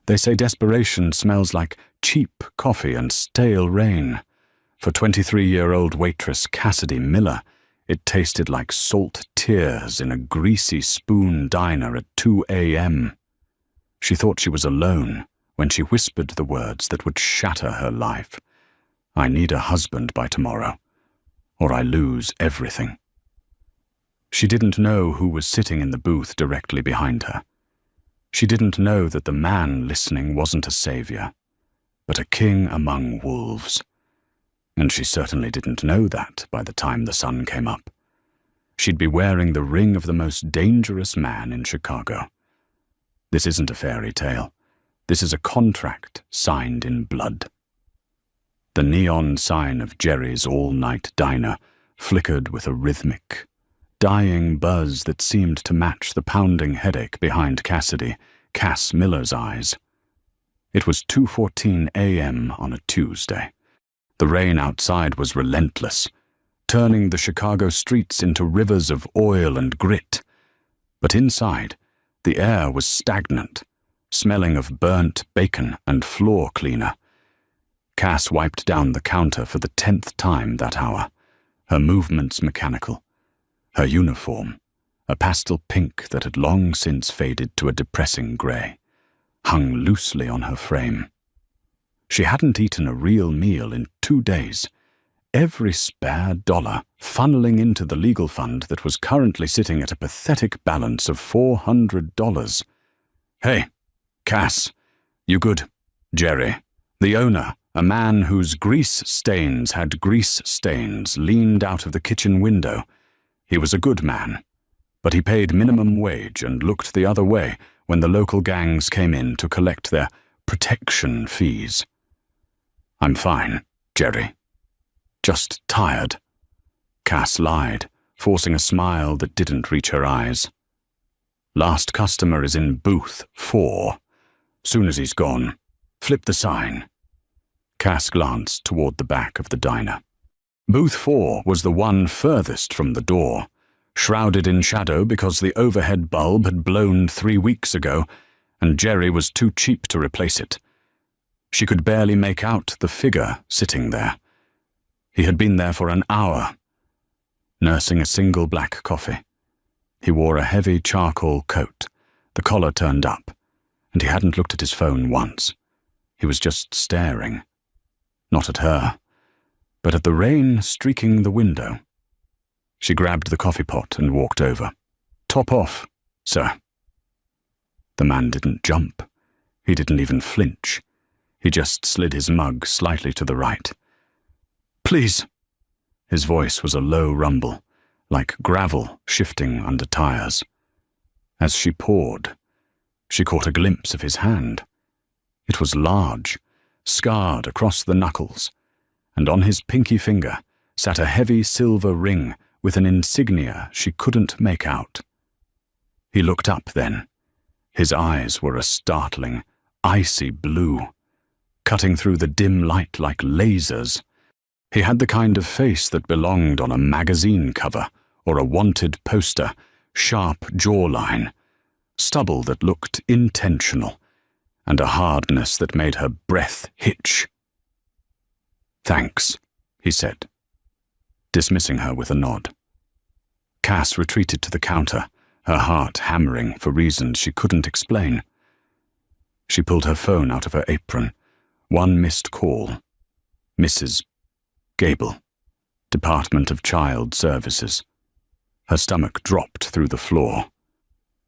They say desperation smells like cheap coffee and stale rain. For 23-year-old waitress Cassidy Miller, it tasted like salt tears in a greasy spoon diner at 2 a.m. She thought she was alone when she whispered the words that would shatter her life. I need a husband by tomorrow, or I lose everything. She didn't know who was sitting in the booth directly behind her. She didn't know that the man listening wasn't a savior, but a king among wolves. And she certainly didn't know that by the time the sun came up. She'd be wearing the ring of the most dangerous man in Chicago. This isn't a fairy tale. This is a contract signed in blood. The neon sign of Jerry's all-night diner flickered with a rhythmic, dying buzz that seemed to match the pounding headache behind Cass Miller's eyes. It was 2:14 a.m. on a Tuesday. The rain outside was relentless, turning the Chicago streets into rivers of oil and grit. But inside, the air was stagnant, smelling of burnt bacon and floor cleaner. Cass wiped down the counter for the 10th time that hour, her movements mechanical. Her uniform, a pastel pink that had long since faded to a depressing grey, hung loosely on her frame. She hadn't eaten a real meal in 2 days, every spare dollar funneling into the legal fund that was currently sitting at a pathetic balance of $400. "Hey, Cass, you good?" Jerry, the owner, a man whose grease stains had grease stains, leaned out of the kitchen window. He was a good man, but he paid minimum wage and looked the other way when the local gangs came in to collect their protection fees. "I'm fine, Jerry. Just tired." Cass lied, forcing a smile that didn't reach her eyes. "Last customer is in booth 4. Soon as he's gone, flip the sign." Cass glanced toward the back of the diner. Booth 4 was the one furthest from the door, shrouded in shadow because the overhead bulb had blown 3 weeks ago, and Jerry was too cheap to replace it. She could barely make out the figure sitting there. He had been there for an hour, nursing a single black coffee. He wore a heavy charcoal coat, the collar turned up, and he hadn't looked at his phone once. He was just staring, not at her, but at the rain streaking the window. She grabbed the coffee pot and walked over. "Top off, sir." The man didn't jump. He didn't even flinch. He just slid his mug slightly to the right. "Please." His voice was a low rumble, like gravel shifting under tires. As she poured, she caught a glimpse of his hand. It was large, scarred across the knuckles, and on his pinky finger sat a heavy silver ring with an insignia she couldn't make out. He looked up then. His eyes were a startling, icy blue, cutting through the dim light like lasers. He had the kind of face that belonged on a magazine cover or a wanted poster, sharp jawline, stubble that looked intentional, and a hardness that made her breath hitch. "Thanks," he said, dismissing her with a nod. Cass retreated to the counter, her heart hammering for reasons she couldn't explain. She pulled her phone out of her apron. One missed call. Mrs. Gable, Department of Child Services. Her stomach dropped through the floor.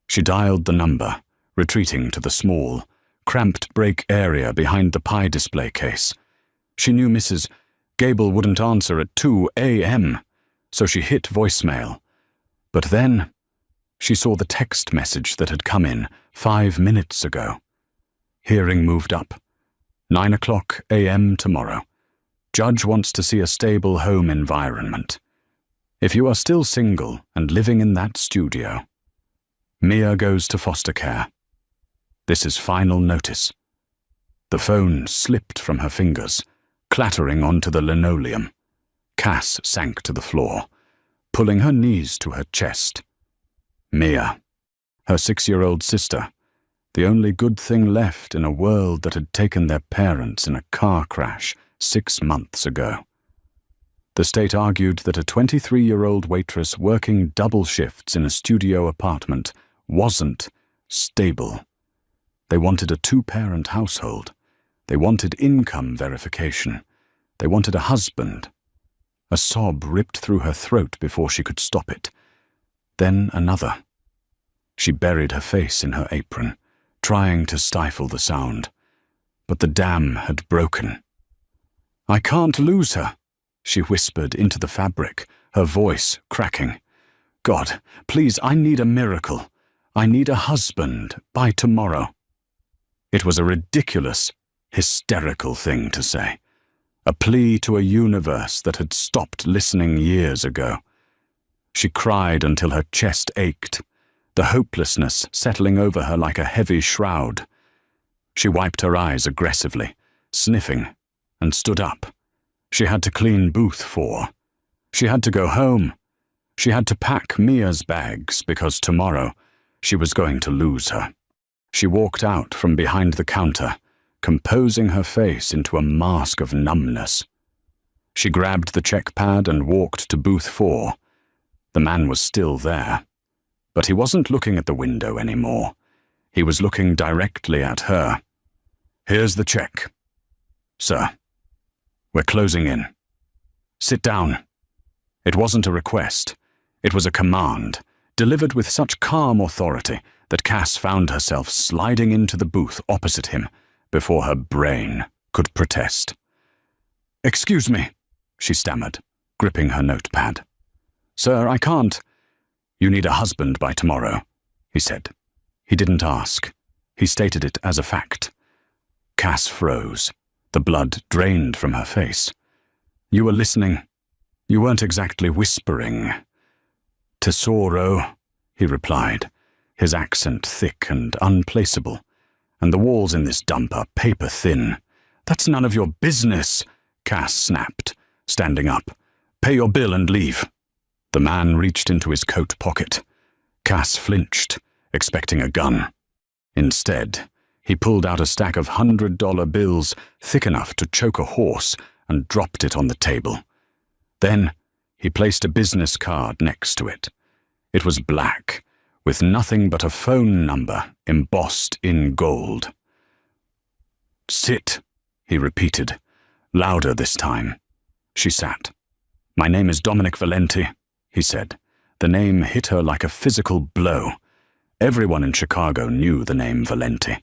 She dialed the number, retreating to the small, cramped break area behind the pie display case. She knew Mrs. Gable wouldn't answer at 2 a.m., so she hit voicemail. But then she saw the text message that had come in 5 minutes ago. Hearing moved up. 9:00 a.m. tomorrow. Judge wants to see a stable home environment. If you are still single and living in that studio, Mia goes to foster care. This is final notice. The phone slipped from her fingers, clattering onto the linoleum. Cass sank to the floor, pulling her knees to her chest. Mia, her 6-year-old sister, The only good thing left in a world that had taken their parents in a car crash 6 months ago. The state argued that a 23-year-old waitress working double shifts in a studio apartment wasn't stable. They wanted a 2-parent household. They wanted income verification. They wanted a husband. A sob ripped through her throat before she could stop it. Then another. She buried her face in her apron, trying to stifle the sound. But the dam had broken. "I can't lose her," she whispered into the fabric, her voice cracking. "God, please, I need a miracle. I need a husband by tomorrow." It was a ridiculous, hysterical thing to say. A plea to a universe that had stopped listening years ago. She cried until her chest ached, the hopelessness settling over her like a heavy shroud. She wiped her eyes aggressively, sniffing, and stood up. She had to clean booth 4. She had to go home. She had to pack Mia's bags because tomorrow she was going to lose her. She walked out from behind the counter, composing her face into a mask of numbness. She grabbed the check pad and walked to booth 4. The man was still there, but he wasn't looking at the window anymore. He was looking directly at her. "Here's the check. Sir, we're closing in. Sit down." It wasn't a request. It was a command, delivered with such calm authority that Cass found herself sliding into the booth opposite him before her brain could protest. "Excuse me," she stammered, gripping her notepad. "Sir, I can't." "You need a husband by tomorrow," he said. He didn't ask. He stated it as a fact. Cass froze. The blood drained from her face. "You were listening. You weren't exactly whispering." "Tesoro," he replied, his accent thick and unplaceable. "And the walls in this dump are paper thin." "That's none of your business," Cass snapped, standing up. "Pay your bill and leave." The man reached into his coat pocket. Cass flinched, expecting a gun. Instead, he pulled out a stack of $100 bills thick enough to choke a horse and dropped it on the table. Then, he placed a business card next to it. It was black, with nothing but a phone number embossed in gold. "Sit," he repeated, louder this time. She sat. "My name is Dominic Valenti," he said. The name hit her like a physical blow. Everyone in Chicago knew the name Valenti.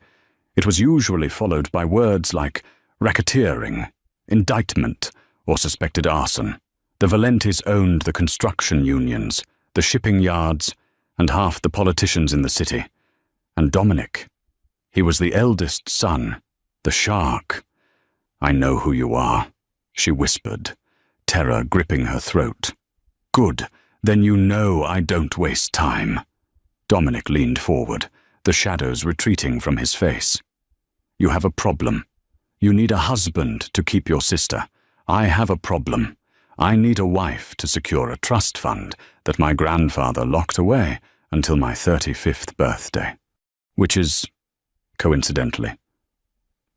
It was usually followed by words like racketeering, indictment, or suspected arson. The Valentis owned the construction unions, the shipping yards, and half the politicians in the city. And Dominic, he was the eldest son, the shark. "I know who you are," she whispered, terror gripping her throat. "Good, then you know I don't waste time." Dominic leaned forward, the shadows retreating from his face. "You have a problem. You need a husband to keep your sister. I have a problem. I need a wife to secure a trust fund that my grandfather locked away until my 35th birthday. Which is, coincidentally,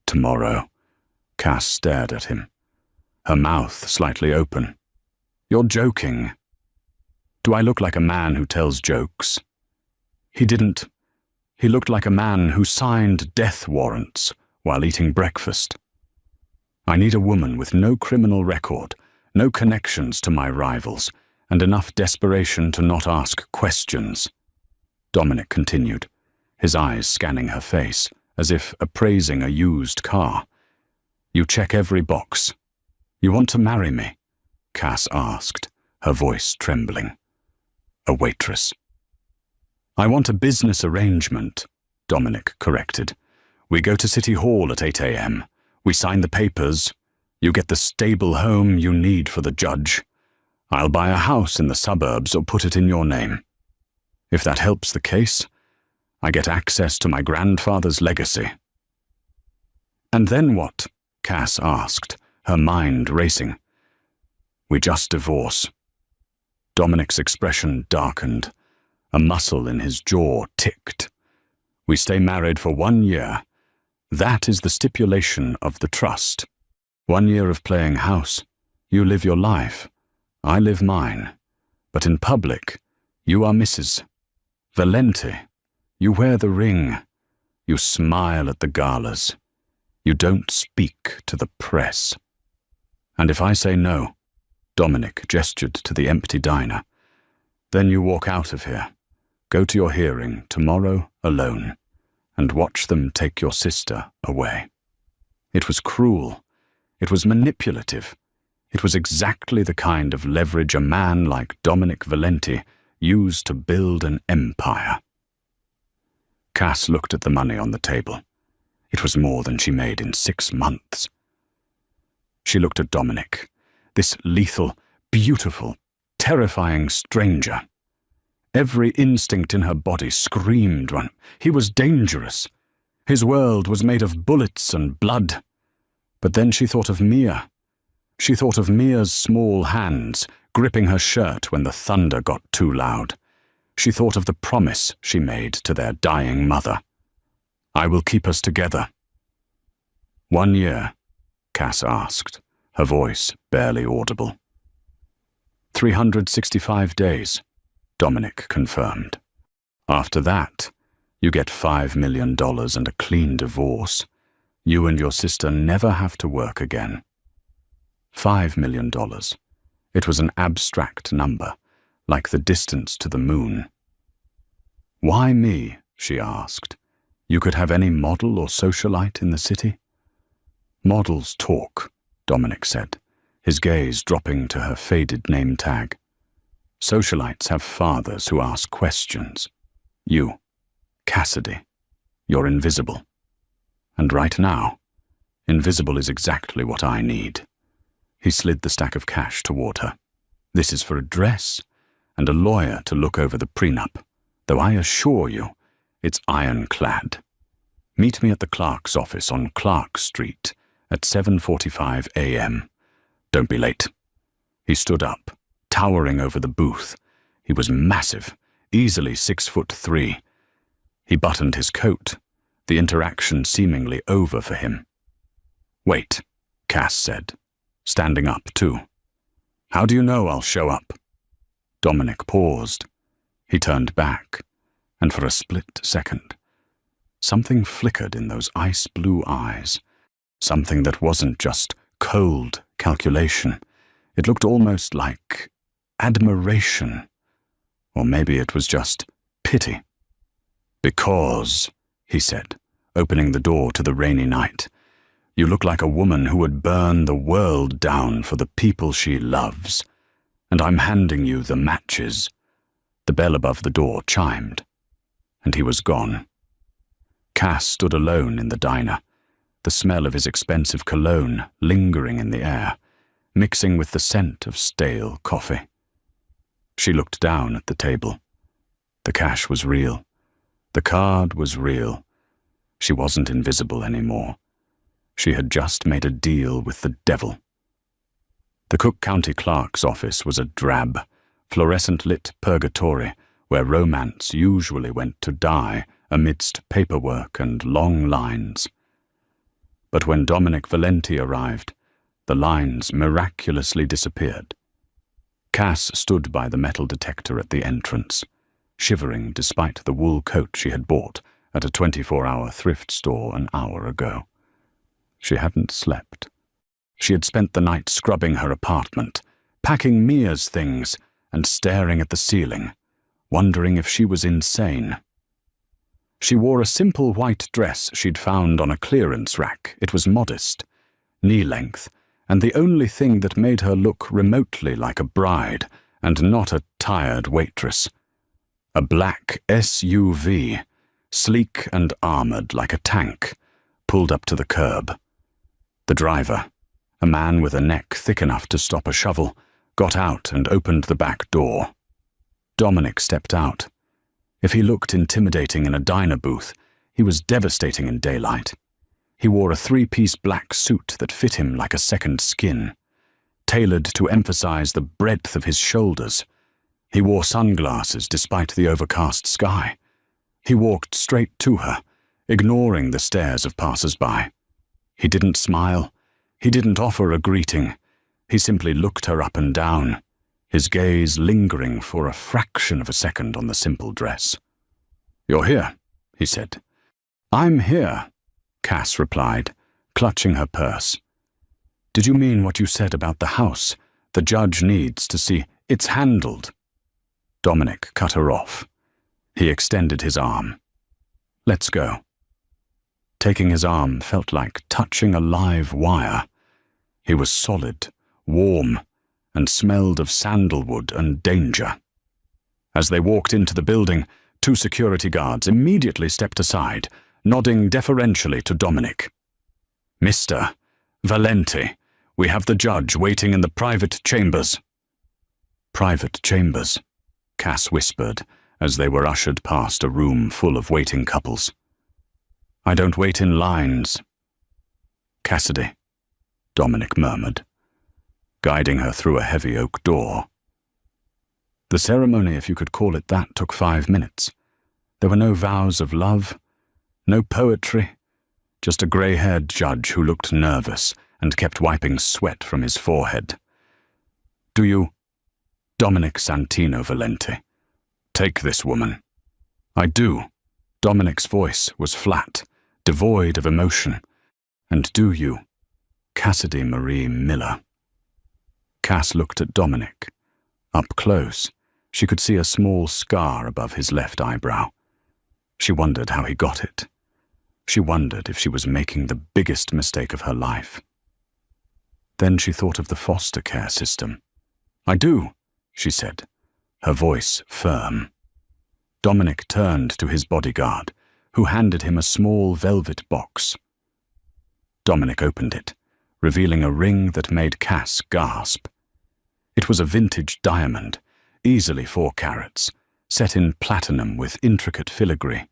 tomorrow." Cass stared at him, her mouth slightly open. "You're joking." "Do I look like a man who tells jokes?" He didn't. He looked like a man who signed death warrants while eating breakfast. "I need a woman with no criminal record, no connections to my rivals, and enough desperation to not ask questions." Dominic continued, his eyes scanning her face, as if appraising a used car. "You check every box. You want to marry me?" Cass asked, her voice trembling. "A waitress." "I want a business arrangement," Dominic corrected. "We go to City Hall at 8 a.m. We sign the papers. You get the stable home you need for the judge. I'll buy a house in the suburbs or put it in your name. If that helps the case, I get access to my grandfather's legacy." "And then what?" Cass asked, her mind racing. "We just divorce." Dominic's expression darkened. A muscle in his jaw ticked. We stay married for 1 year. That is the stipulation of the trust. 1 year of playing house. You live your life. I live mine. But in public, you are Mrs. Valenti. You wear the ring. You smile at the galas. You don't speak to the press. And if I say no, Dominic gestured to the empty diner, then you walk out of here, go to your hearing tomorrow alone, and watch them take your sister away. It was cruel. It was manipulative. It was exactly the kind of leverage a man like Dominic Valenti used to build an empire. Cass looked at the money on the table. It was more than she made in 6 months. She looked at Dominic, this lethal, beautiful, terrifying stranger. Every instinct in her body screamed when he was dangerous. His world was made of bullets and blood. But then she thought of Mia. She thought of Mia's small hands gripping her shirt when the thunder got too loud. She thought of the promise she made to their dying mother. I will keep us together. 1 year, Cass asked, her voice barely audible. 365 days, Dominic confirmed. After that, you get $5 million and a clean divorce. You and your sister never have to work again. $5 million. It was an abstract number, like the distance to the moon. Why me? She asked. You could have any model or socialite in the city. Models talk, Dominic said, his gaze dropping to her faded name tag. Socialites have fathers who ask questions. You, Cassidy, you're invisible. And right now, invisible is exactly what I need. He slid the stack of cash toward her. This is for a dress and a lawyer to look over the prenup, though I assure you, it's ironclad. Meet me at the clerk's office on Clark Street at 7:45 a.m. Don't be late. He stood up, towering over the booth. He was massive, easily 6'3". He buttoned his coat, the interaction seemingly over for him. Wait, Cass said, standing up too. How do you know I'll show up? Dominic paused. He turned back, and for a split second, something flickered in those ice-blue eyes, something that wasn't just cold calculation. It looked almost like admiration, or maybe it was just pity. Because, he said, opening the door to the rainy night, you look like a woman who would burn the world down for the people she loves, and I'm handing you the matches. The bell above the door chimed, and he was gone. Cass stood alone in the diner, the smell of his expensive cologne lingering in the air, mixing with the scent of stale coffee. She looked down at the table. The cash was real. The card was real. She wasn't invisible anymore. She had just made a deal with the devil. The Cook County Clerk's office was a drab, fluorescent-lit purgatory where romance usually went to die amidst paperwork and long lines. But when Dominic Valenti arrived, the lines miraculously disappeared. Cass stood by the metal detector at the entrance, shivering despite the wool coat she had bought at a 24-hour thrift store an hour ago. She hadn't slept. She had spent the night scrubbing her apartment, packing Mia's things, and staring at the ceiling, wondering if she was insane. She wore a simple white dress she'd found on a clearance rack. It was modest, knee-length, and the only thing that made her look remotely like a bride and not a tired waitress. A black SUV, sleek and armored like a tank, pulled up to the curb. The driver, a man with a neck thick enough to stop a shovel, got out and opened the back door. Dominic stepped out. If he looked intimidating in a diner booth, he was devastating in daylight. He wore a 3-piece black suit that fit him like a second skin, tailored to emphasize the breadth of his shoulders. He wore sunglasses despite the overcast sky. He walked straight to her, ignoring the stares of passers-by. He didn't smile. He didn't offer a greeting. He simply looked her up and down, his gaze lingering for a fraction of a second on the simple dress. "You're here," he said. "I'm here," Cass replied, clutching her purse. "Did you mean what you said about the house? The judge needs to see it's handled." Dominic cut her off. He extended his arm. "Let's go." Taking his arm felt like touching a live wire. He was solid, warm, and smelled of sandalwood and danger. As they walked into the building, 2 security guards immediately stepped aside, nodding deferentially to Dominic. "Mr. Valenti, we have the judge waiting in the private chambers." "Private chambers," Cass whispered as they were ushered past a room full of waiting couples. "I don't wait in lines." "Cassidy," Dominic murmured, guiding her through a heavy oak door. The ceremony, if you could call it that, took 5 minutes. There were no vows of love, no poetry, just a grey-haired judge who looked nervous and kept wiping sweat from his forehead. "Do you—" "Dominic Santino Valenti. Take this woman." "I do." Dominic's voice was flat, devoid of emotion. "And do you, Cassidy Marie Miller?" Cass looked at Dominic. Up close, she could see a small scar above his left eyebrow. She wondered how he got it. She wondered if she was making the biggest mistake of her life. Then she thought of the foster care system. "I do," she said, her voice firm. Dominic turned to his bodyguard, who handed him a small velvet box. Dominic opened it, revealing a ring that made Cass gasp. It was a vintage diamond, easily 4 carats, set in platinum with intricate filigree.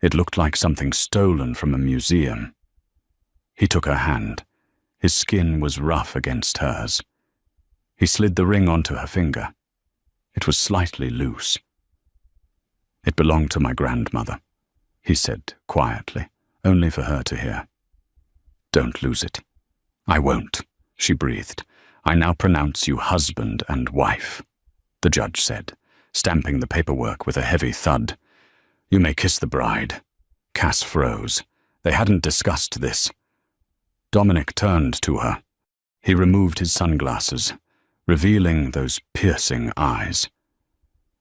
It looked like something stolen from a museum. He took her hand. His skin was rough against hers. He slid the ring onto her finger. It was slightly loose. "It belonged to my grandmother," he said quietly, only for her to hear. "Don't lose it." "I won't," she breathed. "I now pronounce you husband and wife," the judge said, stamping the paperwork with a heavy thud. "You may kiss the bride." Cass froze. They hadn't discussed this. Dominic turned to her. He removed his sunglasses, revealing those piercing eyes.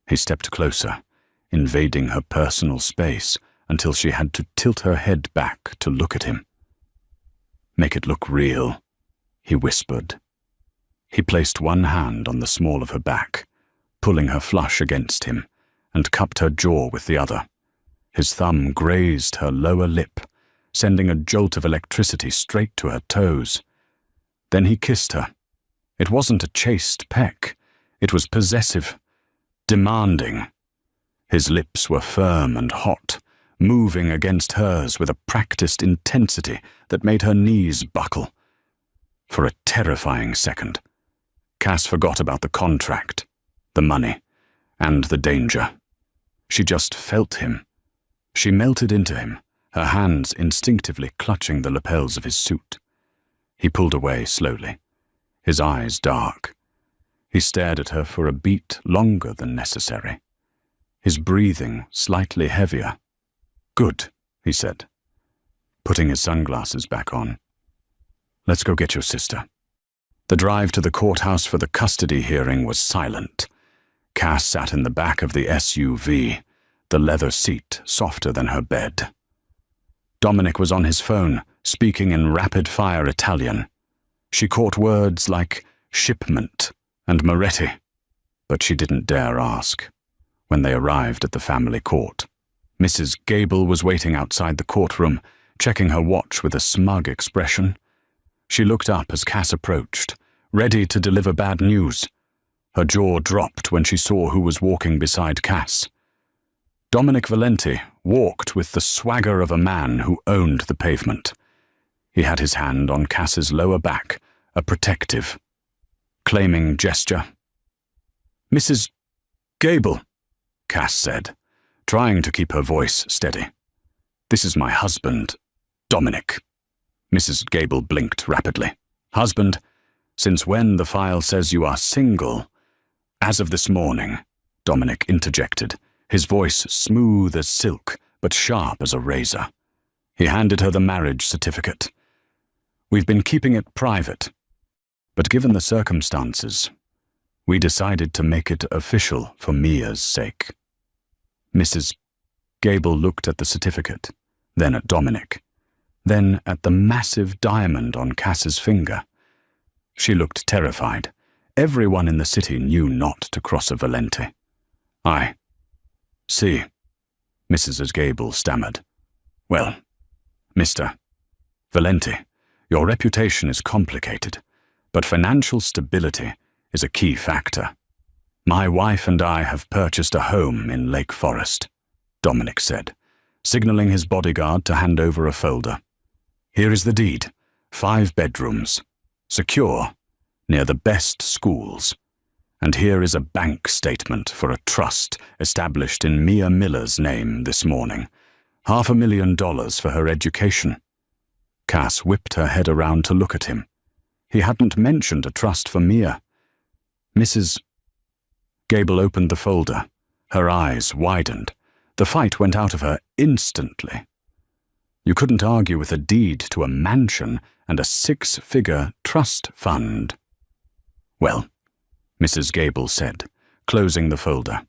He stepped closer, invading her personal space until she had to tilt her head back to look at him. "Make it look real," he whispered. He placed one hand on the small of her back, pulling her flush against him, and cupped her jaw with the other. His thumb grazed her lower lip, sending a jolt of electricity straight to her toes. Then he kissed her. It wasn't a chaste peck. It was possessive, demanding. His lips were firm and hot, moving against hers with a practiced intensity that made her knees buckle. For a terrifying second, Cass forgot about the contract, the money, and the danger. She just felt him. She melted into him, her hands instinctively clutching the lapels of his suit. He pulled away slowly, his eyes dark. He stared at her for a beat longer than necessary, his breathing slightly heavier. "Good," he said, putting his sunglasses back on. "Let's go get your sister." The drive to the courthouse for the custody hearing was silent. Cass sat in the back of the SUV, the leather seat softer than her bed. Dominic was on his phone, speaking in rapid-fire Italian. She caught words like shipment and Moretti, but she didn't dare ask. When they arrived at the family court, Mrs. Gable was waiting outside the courtroom, checking her watch with a smug expression. She looked up as Cass approached, ready to deliver bad news. Her jaw dropped when she saw who was walking beside Cass. Dominic Valenti walked with the swagger of a man who owned the pavement. He had his hand on Cass's lower back, a protective, claiming gesture. "Mrs. Gable," Cass said, trying to keep her voice steady. "This is my husband, Dominic." Mrs. Gable blinked rapidly. "Husband? Since when the file says you are single?" "As of this morning," Dominic interjected, his voice smooth as silk but sharp as a razor. He handed her the marriage certificate. "We've been keeping it private, but given the circumstances, we decided to make it official for Mia's sake." Mrs. Gable looked at the certificate, then at Dominic, then at the massive diamond on Cass's finger. She looked terrified. Everyone in the city knew not to cross a Valenti. "I see," Mrs. Gable stammered. "Well, Mr. Valenti, your reputation is complicated, but financial stability is a key factor. My wife and I have purchased a home in Lake Forest," Dominic said, signaling his bodyguard to hand over a folder. "Here is the deed. 5 bedrooms. Secure, near the best schools. And here is a bank statement for a trust established in Mia Miller's name this morning. $500,000 for her education." Cass whipped her head around to look at him. He hadn't mentioned a trust for Mia. Mrs. Gable opened the folder. Her eyes widened. The fight went out of her instantly. You couldn't argue with a deed to a mansion and a 6-figure trust fund. "Well," Mrs. Gable said, closing the folder,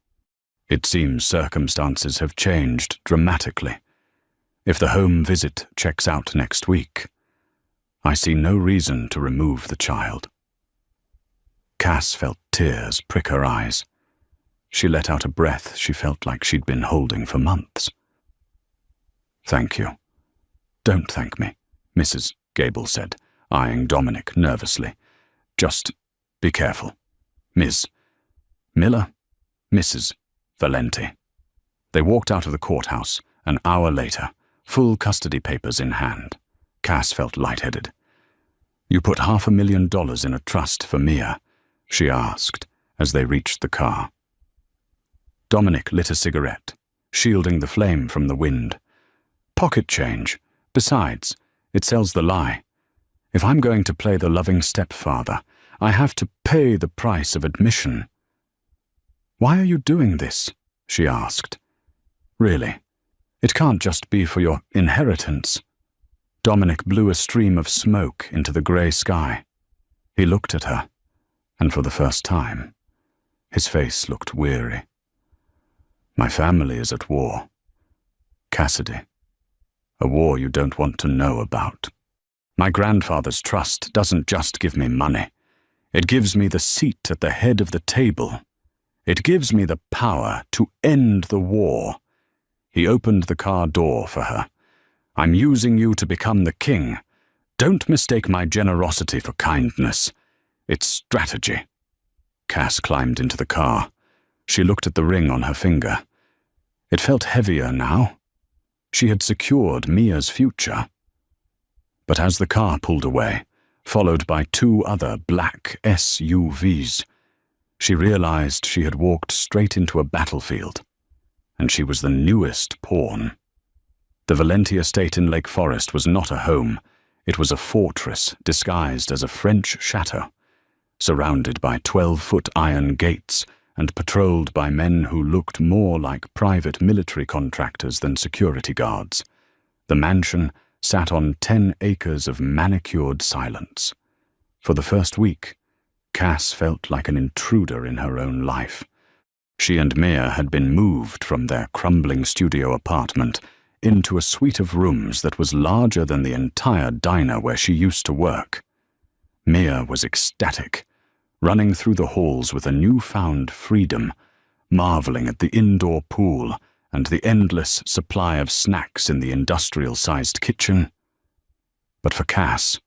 "it seems circumstances have changed dramatically. If the home visit checks out next week, I see no reason to remove the child." Cass felt tears prick her eyes. She let out a breath she felt like she'd been holding for months. "Thank you." "Don't thank me," Mrs. Gable said, eyeing Dominic nervously. "Just be careful. Ms. Miller, Mrs. Valenti." They walked out of the courthouse an hour later, full custody papers in hand. Cass felt lightheaded. "You put $500,000 in a trust for Mia?" she asked as they reached the car. Dominic lit a cigarette, shielding the flame from the wind. "Pocket change. Besides, it sells the lie. If I'm going to play the loving stepfather, I have to pay the price of admission." "Why are you doing this?" she asked. "Really, it can't just be for your inheritance." Dominic blew a stream of smoke into the grey sky. He looked at her, and for the first time, his face looked weary. "My family is at war. Cassidy. A war you don't want to know about. My grandfather's trust doesn't just give me money. It gives me the seat at the head of the table. It gives me the power to end the war." He opened the car door for her. "I'm using you to become the king. Don't mistake my generosity for kindness. It's strategy." Cass climbed into the car. She looked at the ring on her finger. It felt heavier now. She had secured Mia's future. But as the car pulled away, followed by 2 other black SUVs, she realized she had walked straight into a battlefield, and she was the newest pawn. The Valenti estate in Lake Forest was not a home. It was a fortress disguised as a French chateau, surrounded by 12-foot iron gates and patrolled by men who looked more like private military contractors than security guards. The mansion sat on 10 acres of manicured silence. For the first week, Cass felt like an intruder in her own life. She and Mia had been moved from their crumbling studio apartment into a suite of rooms that was larger than the entire diner where she used to work. Mia was ecstatic, running through the halls with a newfound freedom, marveling at the indoor pool and the endless supply of snacks in the industrial-sized kitchen. But for Cass,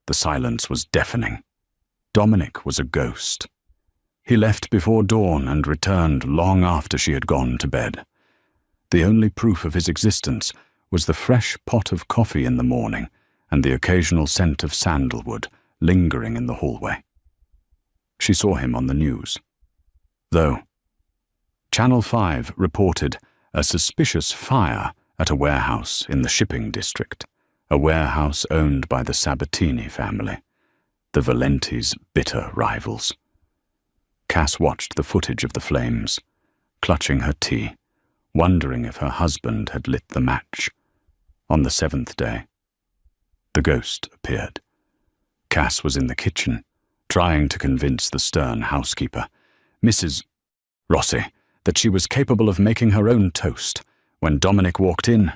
the silence was deafening. Dominic was a ghost. He left before dawn and returned long after she had gone to bed. The only proof of his existence was the fresh pot of coffee in the morning and the occasional scent of sandalwood lingering in the hallway. She saw him on the news. Though Channel 5 reported a suspicious fire at a warehouse in the shipping district, a warehouse owned by the Sabatini family, the Valenti's bitter rivals. Cass watched the footage of the flames, clutching her tea, wondering if her husband had lit the match. On the 7th day, the ghost appeared. Cass was in the kitchen, trying to convince the stern housekeeper, Mrs. Rossi, that she was capable of making her own toast, when Dominic walked in.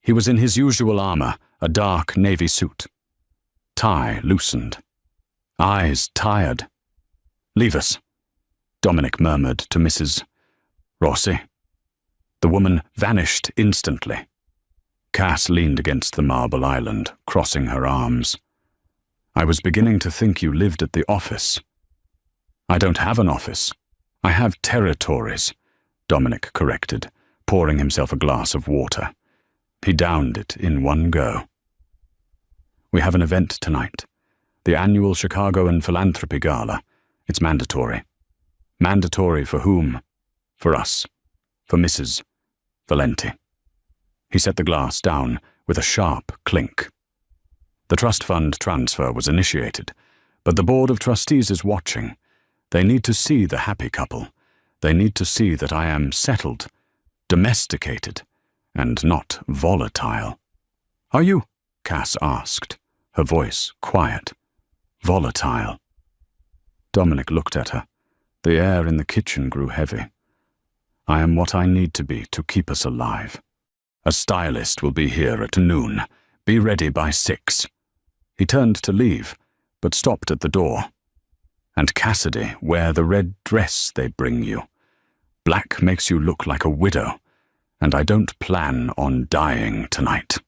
He was in his usual armor, a dark navy suit. Tie loosened. Eyes tired. "Leave us," Dominic murmured to Mrs. Rossi. The woman vanished instantly. Cass leaned against the marble island, crossing her arms. "I was beginning to think you lived at the office." "I don't have an office. I have territories," Dominic corrected, pouring himself a glass of water. He downed it in one go. "We have an event tonight, the annual Chicagoan Philanthropy Gala. It's mandatory." "Mandatory for whom?" "For us. For Mrs. Valenti." He set the glass down with a sharp clink. The trust fund transfer was initiated, but the board of trustees is watching. They need to see the happy couple. They need to see that I am settled, domesticated, and not volatile. "Are you?" Cass asked, her voice quiet. "Volatile." Dominic looked at her. The air in the kitchen grew heavy. "I am what I need to be to keep us alive. A stylist will be here at noon. Be ready by 6. He turned to leave, but stopped at the door. "And Cassidy, wear the red dress they bring you. Black makes you look like a widow, and I don't plan on dying tonight."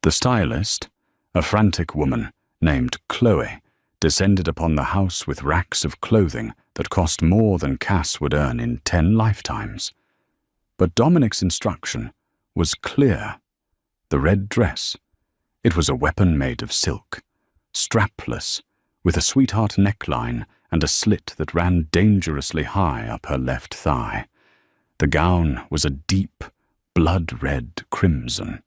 The stylist, a frantic woman named Chloe, descended upon the house with racks of clothing that cost more than Cass would earn in 10 lifetimes. But Dominic's instruction was clear. The red dress, it was a weapon made of silk, strapless, with a sweetheart neckline and a slit that ran dangerously high up her left thigh. The gown was a deep, blood-red crimson.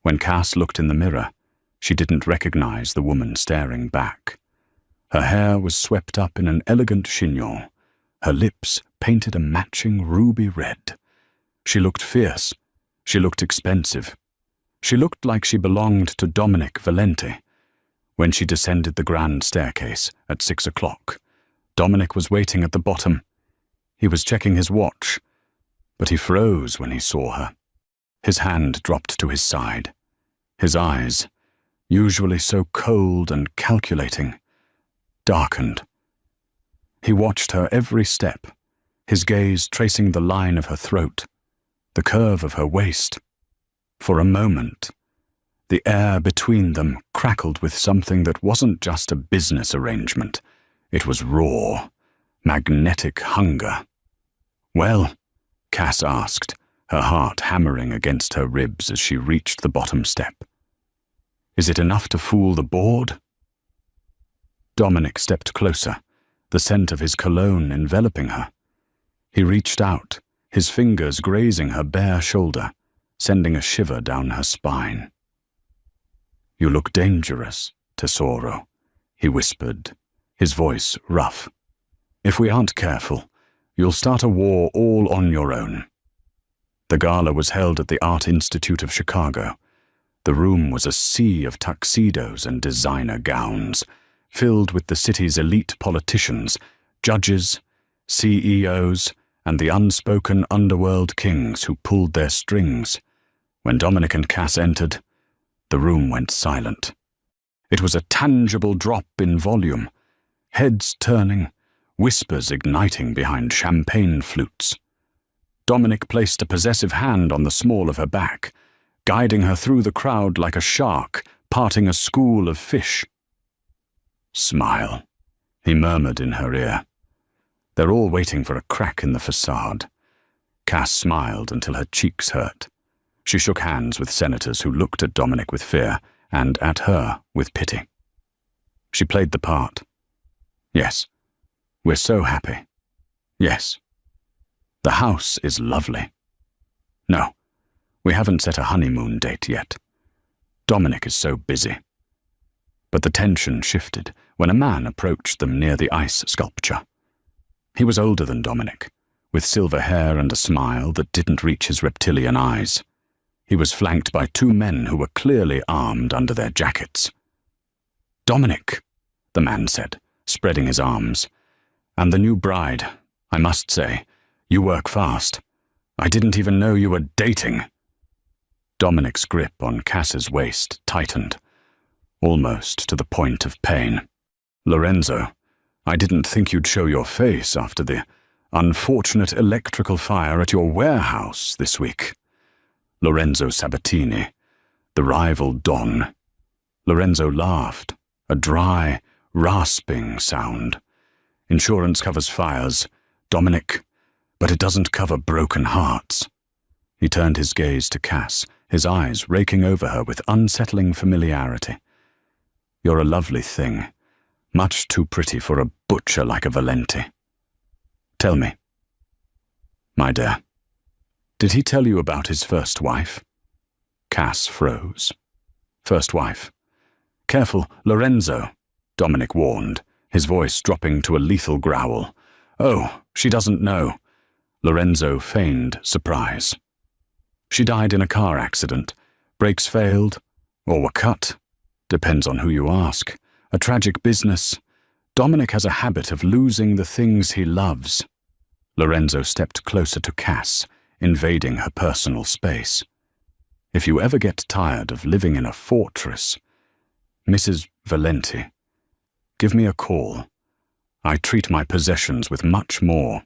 When Cass looked in the mirror, she didn't recognize the woman staring back. Her hair was swept up in an elegant chignon, her lips painted a matching ruby red. She looked fierce. She looked expensive. She looked like she belonged to Dominic Valenti. When she descended the grand staircase at 6 o'clock, Dominic was waiting at the bottom. He was checking his watch, but he froze when he saw her. His hand dropped to his side. His eyes, usually so cold and calculating, darkened. He watched her every step, his gaze tracing the line of her throat, the curve of her waist. For a moment, the air between them crackled with something that wasn't just a business arrangement. It was raw, magnetic hunger. "Well?" Cass asked, her heart hammering against her ribs as she reached the bottom step. "Is it enough to fool the board?" Dominic stepped closer, the scent of his cologne enveloping her. He reached out, his fingers grazing her bare shoulder, sending a shiver down her spine. "You look dangerous, Tesoro," he whispered, his voice rough. "If we aren't careful, you'll start a war all on your own." The gala was held at the Art Institute of Chicago. The room was a sea of tuxedos and designer gowns, filled with the city's elite politicians, judges, CEOs, and the unspoken underworld kings who pulled their strings. When Dominic and Cass entered, the room went silent. It was a tangible drop in volume, heads turning, whispers igniting behind champagne flutes. Dominic placed a possessive hand on the small of her back, guiding her through the crowd like a shark parting a school of fish. "Smile," he murmured in her ear. "They're all waiting for a crack in the facade." Cass smiled until her cheeks hurt. She shook hands with senators who looked at Dominic with fear and at her with pity. She played the part. "Yes, we're so happy. Yes." The house is lovely. No, we haven't set a honeymoon date yet. Dominic is so busy. But the tension shifted when a man approached them near the ice sculpture. He was older than Dominic, with silver hair and a smile that didn't reach his reptilian eyes. He was flanked by two men who were clearly armed under their jackets. "Dominic," the man said, spreading his arms. "And the new bride, I must say, you work fast. I didn't even know you were dating." Dominic's grip on Cass's waist tightened, almost to the point of pain. "Lorenzo, I didn't think you'd show your face after the unfortunate electrical fire at your warehouse this week." Lorenzo Sabatini, the rival Don. Lorenzo laughed, a dry, rasping sound. "Insurance covers fires, Dominic, but it doesn't cover broken hearts." He turned his gaze to Cass, his eyes raking over her with unsettling familiarity. "You're a lovely thing, much too pretty for a butcher like a Valenti. Tell me, my dear, did he tell you about his first wife?" Cass froze. "First wife? Careful, Lorenzo," Dominic warned, his voice dropping to a lethal growl. "Oh, she doesn't know." Lorenzo feigned surprise. "She died in a car accident. Brakes failed, or were cut. Depends on who you ask. A tragic business. Dominic has a habit of losing the things he loves." Lorenzo stepped closer to Cass, invading her personal space. "If you ever get tired of living in a fortress, Mrs. Valenti, give me a call. I treat my possessions with much more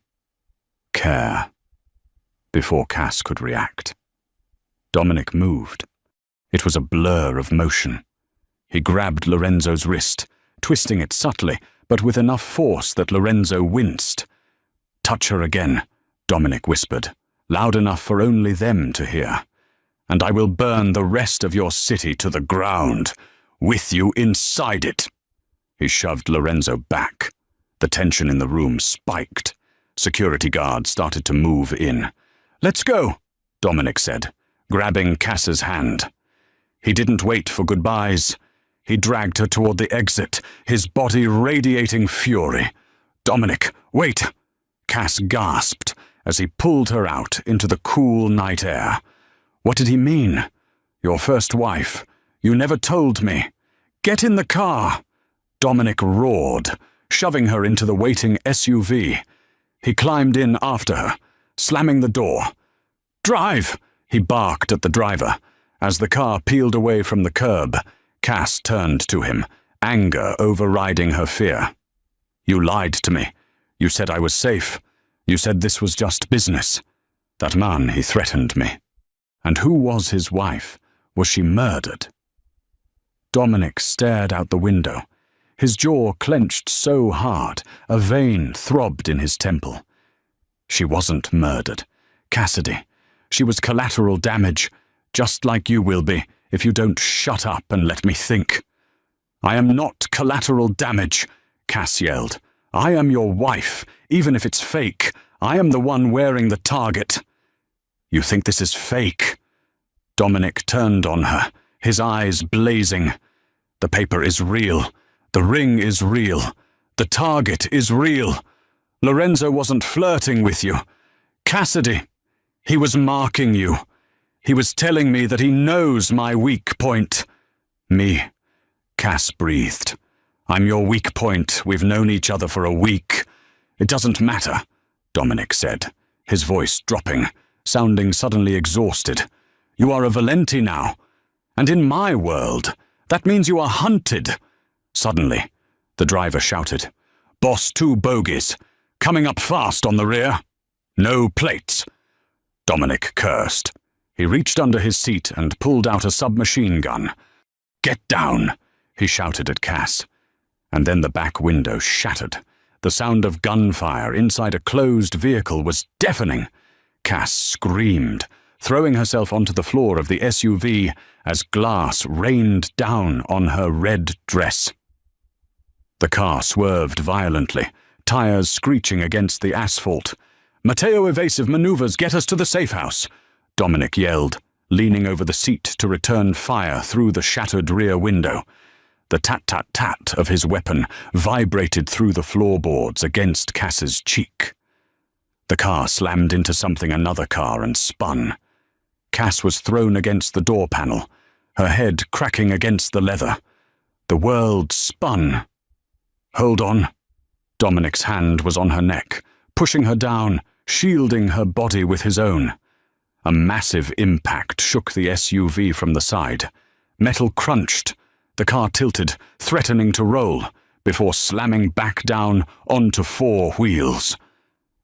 care." Before Cass could react, Dominic moved. It was a blur of motion. He grabbed Lorenzo's wrist, twisting it subtly, but with enough force that Lorenzo winced. "Touch her again," Dominic whispered, loud enough for only them to hear. "And I will burn the rest of your city to the ground, with you inside it." He shoved Lorenzo back. The tension in the room spiked. Security guards started to move in. "Let's go," Dominic said, grabbing Cass's hand. He didn't wait for goodbyes. He dragged her toward the exit, his body radiating fury. "Dominic, wait!" Cass gasped as he pulled her out into the cool night air. "What did he mean? Your first wife. You never told me. Get in the car!" Dominic roared, shoving her into the waiting SUV. He climbed in after her, slamming the door. "Drive!" he barked at the driver. As the car peeled away from the curb, Cass turned to him, anger overriding her fear. "You lied to me. You said I was safe. You said this was just business. That man, he threatened me. And who was his wife? Was she murdered?" Dominic stared out the window. His jaw clenched so hard, a vein throbbed in his temple. She wasn't murdered. Cassidy. She was collateral damage, just like you will be if you don't shut up and let me think. "I am not collateral damage," Cass yelled. "I am your wife, even if it's fake. I am the one wearing the target." "You think this is fake?" Dominic turned on her, his eyes blazing. "The paper is real. The ring is real. The target is real. Lorenzo wasn't flirting with you. Cassidy, he was marking you. He was telling me that he knows my weak point." "Me," Cass breathed. "I'm your weak point. We've known each other for a week." "It doesn't matter," Dominic said, his voice dropping, sounding suddenly exhausted. "You are a Valenti now. And in my world, that means you are hunted." Suddenly, the driver shouted, "Boss 2 bogies, coming up fast on the rear. No plates." Dominic cursed. He reached under his seat and pulled out a submachine gun. "Get down," he shouted at Cass. And then the back window shattered. The sound of gunfire inside a closed vehicle was deafening. Cass screamed, throwing herself onto the floor of the SUV as glass rained down on her red dress. The car swerved violently, tires screeching against the asphalt. Matteo evasive maneuvers get us to the safe house, Dominic yelled, leaning over the seat to return fire through the shattered rear window. The tat-tat-tat of his weapon vibrated through the floorboards against Cass's cheek. The car slammed into something another car and spun. Cass was thrown against the door panel, her head cracking against the leather. The world spun. Hold on. Dominic's hand was on her neck, pushing her down, shielding her body with his own. A massive impact shook the SUV from the side. Metal crunched. The car tilted, threatening to roll, before slamming back down onto 4 wheels.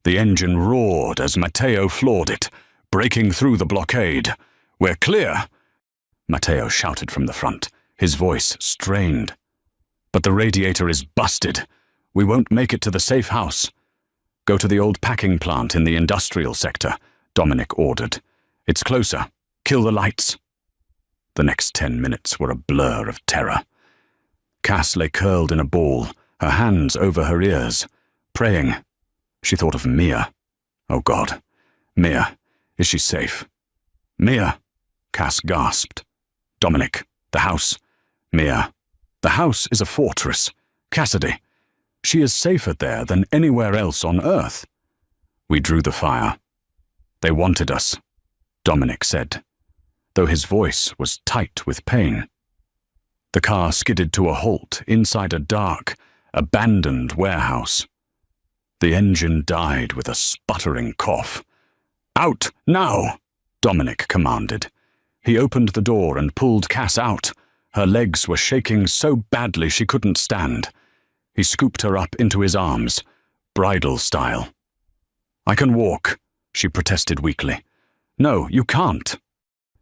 The engine roared as Matteo floored it, breaking through the blockade. "We're clear!" Matteo shouted from the front, his voice strained. "But the radiator is busted. We won't make it to the safe house." "Go to the old packing plant in the industrial sector," Dominic ordered. "It's closer. Kill the lights." The next 10 minutes were a blur of terror. Cass lay curled in a ball, her hands over her ears, praying. She thought of Mia. Oh God. Mia. Is she safe? "Mia," Cass gasped. "Dominic, the house." "Mia, the house is a fortress. Cassidy. She is safer there than anywhere else on Earth." "We drew the fire. They wanted us," Dominic said, though his voice was tight with pain. The car skidded to a halt inside a dark, abandoned warehouse. The engine died with a sputtering cough. "Out, now!" Dominic commanded. He opened the door and pulled Cass out. Her legs were shaking so badly she couldn't stand. He scooped her up into his arms, bridal style. "I can walk," she protested weakly. "No, you can't."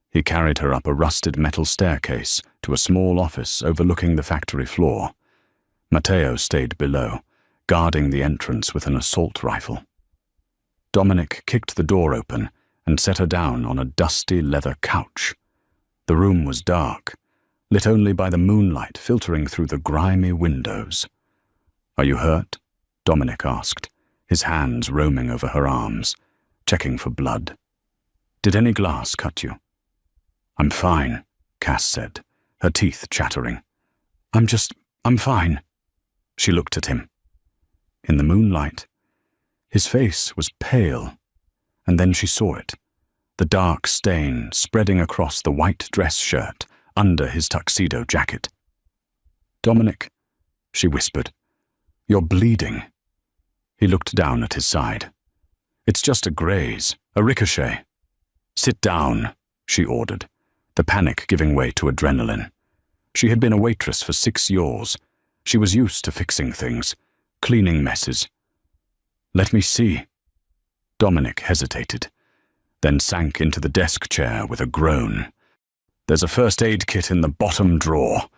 He carried her up a rusted metal staircase to a small office overlooking the factory floor. Matteo stayed below, guarding the entrance with an assault rifle. Dominic kicked the door open and set her down on a dusty leather couch. The room was dark, lit only by the moonlight filtering through the grimy windows. "Are you hurt?" Dominic asked, his hands roaming over her arms, checking for blood. "Did any glass cut you?" "I'm fine," Cass said, her teeth chattering. I'm fine." She looked at him. In the moonlight, his face was pale, and then she saw it, the dark stain spreading across the white dress shirt under his tuxedo jacket. "Dominic," she whispered, "you're bleeding." He looked down at his side. "It's just a graze, a ricochet." "Sit down," she ordered, the panic giving way to adrenaline. She had been a waitress for 6 years. She was used to fixing things, cleaning messes. "Let me see." Dominic hesitated, then sank into the desk chair with a groan. "There's a first aid kit in the bottom drawer."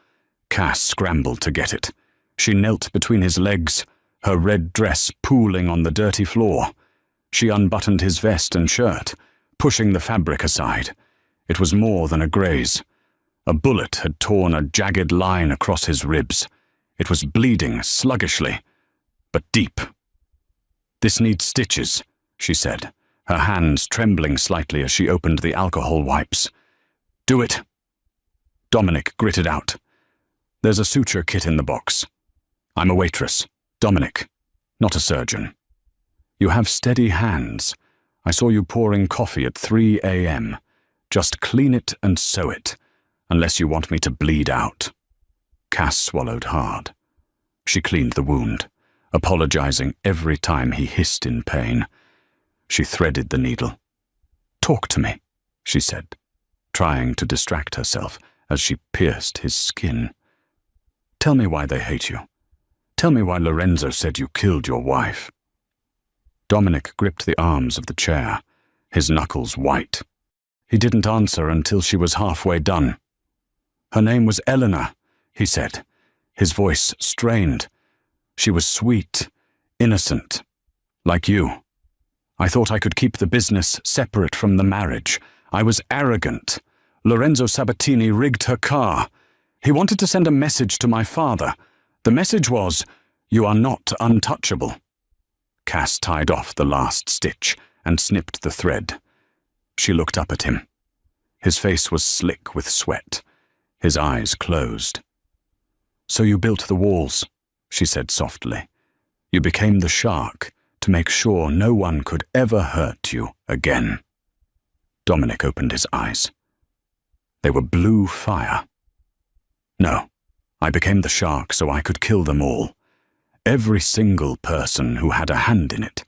Cass scrambled to get it. She knelt between his legs, her red dress pooling on the dirty floor. She unbuttoned his vest and shirt, pushing the fabric aside. It was more than a graze. A bullet had torn a jagged line across his ribs. It was bleeding sluggishly, but deep. "This needs stitches," she said, her hands trembling slightly as she opened the alcohol wipes. "Do it." Dominic gritted out. "There's a suture kit in the box. I'm a waitress, Dominic, not a surgeon. You have steady hands. I saw you pouring coffee at 3 a.m. Just clean it and sew it, unless you want me to bleed out." Cass swallowed hard. She cleaned the wound, apologizing every time he hissed in pain. She threaded the needle. "Talk to me," she said, trying to distract herself as she pierced his skin. "Tell me why they hate you. Tell me why Lorenzo said you killed your wife." Dominic gripped the arms of the chair, his knuckles white. He didn't answer until she was halfway done. "Her name was Eleanor," he said, his voice strained. "She was sweet, innocent, like you. I thought I could keep the business separate from the marriage. I was arrogant. Lorenzo Sabatini rigged her car. He wanted to send a message to my father. The message was, 'You are not untouchable.'" Cass tied off the last stitch and snipped the thread. She looked up at him. His face was slick with sweat. His eyes closed. "So you built the walls," she said softly. "You became the shark to make sure no one could ever hurt you again." Dominic opened his eyes. They were blue fire. "No, I became the shark so I could kill them all. Every single person who had a hand in it.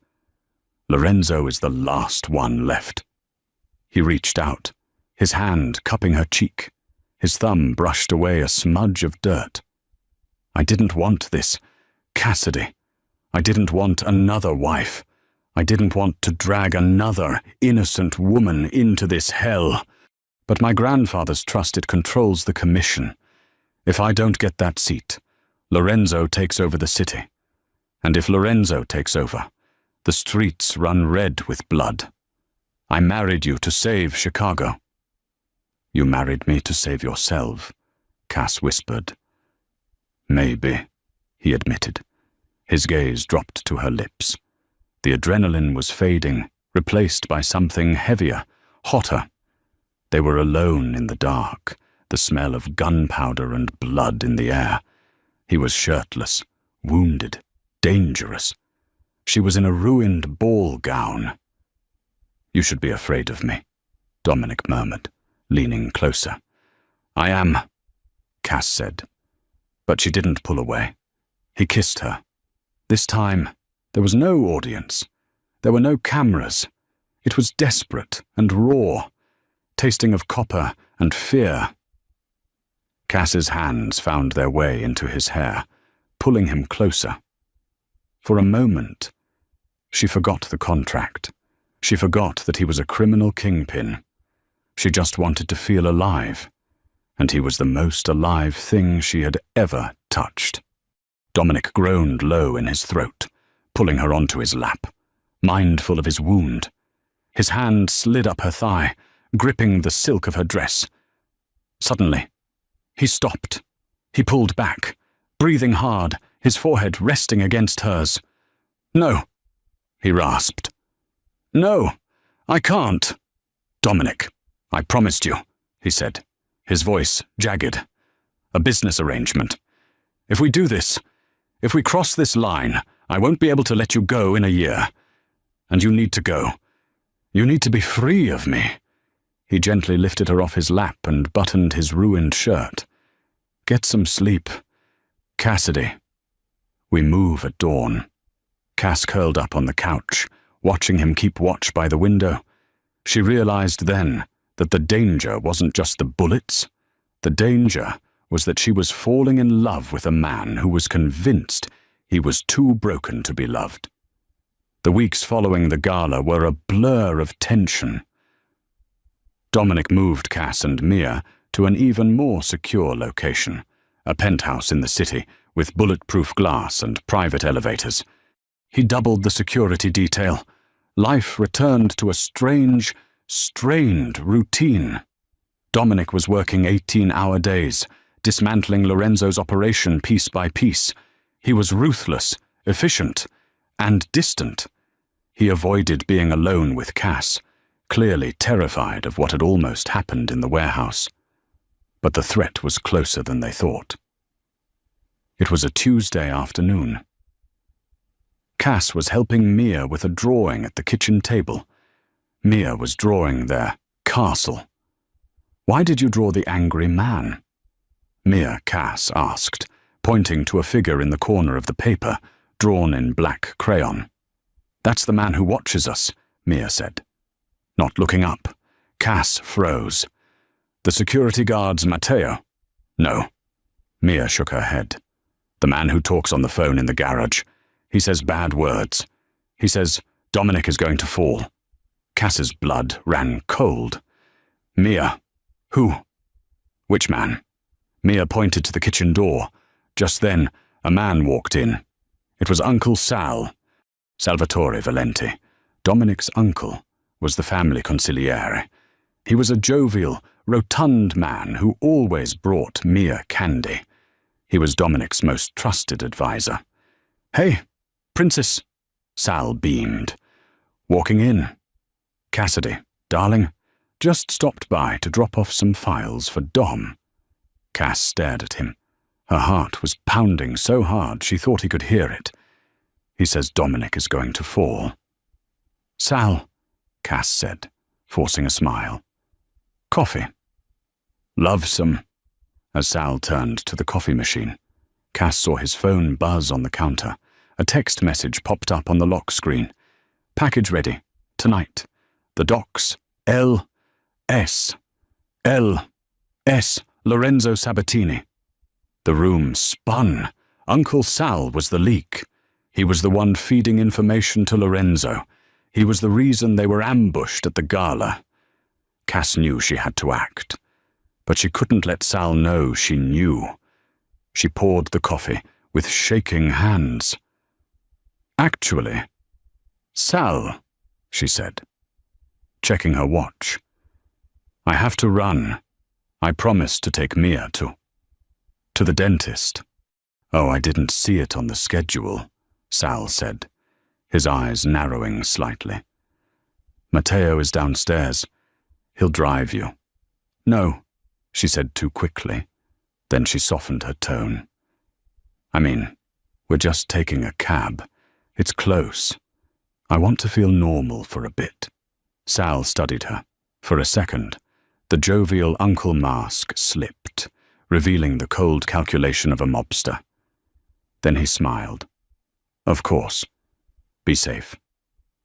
Lorenzo is the last one left." He reached out, his hand cupping her cheek. His thumb brushed away a smudge of dirt. "I didn't want this, Cassidy. I didn't want another wife. I didn't want to drag another innocent woman into this hell. But my grandfather's trust, it controls the commission. If I don't get that seat, Lorenzo takes over the city. And if Lorenzo takes over, the streets run red with blood. I married you to save Chicago." "You married me to save yourself," Cass whispered. "Maybe," he admitted. His gaze dropped to her lips. The adrenaline was fading, replaced by something heavier, hotter. They were alone in the dark, the smell of gunpowder and blood in the air. He was shirtless, wounded, dangerous. She was in a ruined ball gown. "You should be afraid of me," Dominic murmured, leaning closer. "I am," Cass said. But she didn't pull away. He kissed her. This time, there was no audience. There were no cameras. It was desperate and raw, tasting of copper and fear. Cass's hands found their way into his hair, pulling him closer. For a moment, she forgot the contract. She forgot that he was a criminal kingpin. She just wanted to feel alive, and he was the most alive thing she had ever touched. Dominic groaned low in his throat, pulling her onto his lap, mindful of his wound. His hand slid up her thigh, gripping the silk of her dress. Suddenly, he stopped. He pulled back, breathing hard, his forehead resting against hers. "No," he rasped. "No, I can't." "Dominic, I promised you," he said, his voice jagged. "A business arrangement. If we do this, if we cross this line, I won't be able to let you go in a year. And you need to go. You need to be free of me." He gently lifted her off his lap and buttoned his ruined shirt. "Get some sleep. Cassidy." "We move at dawn." Cass curled up on the couch, watching him keep watch by the window. She realized then that the danger wasn't just the bullets. The danger was that she was falling in love with a man who was convinced he was too broken to be loved. The weeks following the gala were a blur of tension. Dominic moved Cass and Mia to an even more secure location, a penthouse in the city with bulletproof glass and private elevators. He doubled the security detail. Life returned to a strange, strained routine. Dominic was working 18-hour days, dismantling Lorenzo's operation piece by piece. He was ruthless, efficient, and distant. He avoided being alone with Cass, clearly terrified of what had almost happened in the warehouse. But the threat was closer than they thought. It was a Tuesday afternoon. Cass was helping Mia with a drawing at the kitchen table. Mia was drawing their castle. "Why did you draw the angry man?" Mia, Cass asked, pointing to a figure in the corner of the paper, drawn in black crayon. "That's the man who watches us," Mia said. Not looking up, Cass froze. "The security guard's Matteo?" "No." Mia shook her head. "The man who talks on the phone in the garage. He says bad words. He says Dominic is going to fall." Cass's blood ran cold. "Mia, who? Which man?" Mia pointed to the kitchen door. Just then, a man walked in. It was Uncle Sal. Salvatore Valenti, Dominic's uncle, was the family consigliere. He was a jovial, rotund man who always brought Mia candy. He was Dominic's most trusted advisor. "Hey, Princess," Sal beamed. "Walking in. Cassidy, darling, just stopped by to drop off some files for Dom." Cass stared at him. Her heart was pounding so hard she thought he could hear it. "He says Dominic is going to fall." "Sal," Cass said, forcing a smile. "Coffee." "Love some." As Sal turned to the coffee machine, Cass saw his phone buzz on the counter. A text message popped up on the lock screen. "Package ready. Tonight. The docks. L.S. L.S. Lorenzo Sabatini." The room spun. Uncle Sal was the leak. He was the one feeding information to Lorenzo. He was the reason they were ambushed at the gala. Cass knew she had to act, but she couldn't let Sal know she knew. She poured the coffee with shaking hands. "Actually, Sal," she said, checking her watch, "I have to run. I promised to take Mia to the dentist." "Oh, I didn't see it on the schedule," Sal said, his eyes narrowing slightly. "Matteo is downstairs. He'll drive you." "No," she said too quickly. Then she softened her tone. "I mean, we're just taking a cab. It's close. I want to feel normal for a bit." Sal studied her. For a second, the jovial uncle mask slipped, revealing the cold calculation of a mobster. Then he smiled. "Of course. Be safe."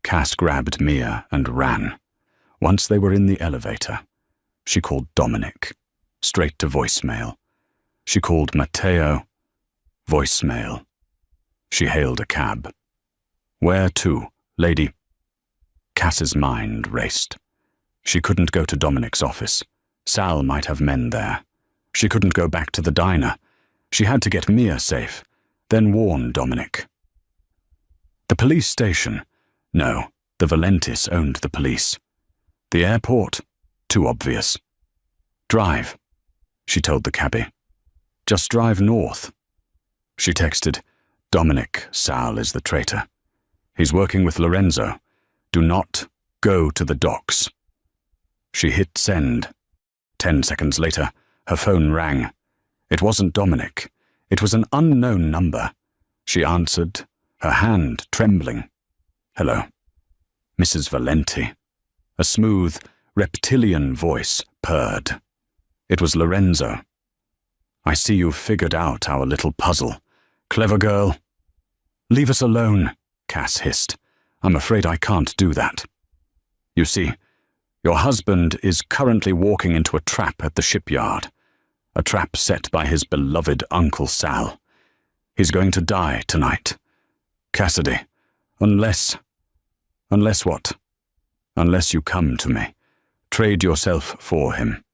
Cass grabbed Mia and ran. Once they were in the elevator, she called Dominic, straight to voicemail. She called Matteo, voicemail. She hailed a cab. "Where to, lady?" Cass's mind raced. She couldn't go to Dominic's office. Sal might have men there. She couldn't go back to the diner. She had to get Mia safe, then warn Dominic. The police station? No, the Valentis owned the police. The airport? Too obvious. "Drive," she told the cabbie. "Just drive north." She texted, "Dominic, Sal is the traitor. He's working with Lorenzo. Do not go to the docks." She hit send. 10 seconds later, her phone rang. It wasn't Dominic. It was an unknown number. She answered, her hand trembling. "Hello." "Mrs. Valenti." A smooth, reptilian voice purred. It was Lorenzo. "I see you've figured out our little puzzle. Clever girl." "Leave us alone," Cass hissed. "I'm afraid I can't do that. You see, your husband is currently walking into a trap at the shipyard, a trap set by his beloved Uncle Sal. He's going to die tonight. Cassidy, unless what? Unless you come to me. Trade yourself for him.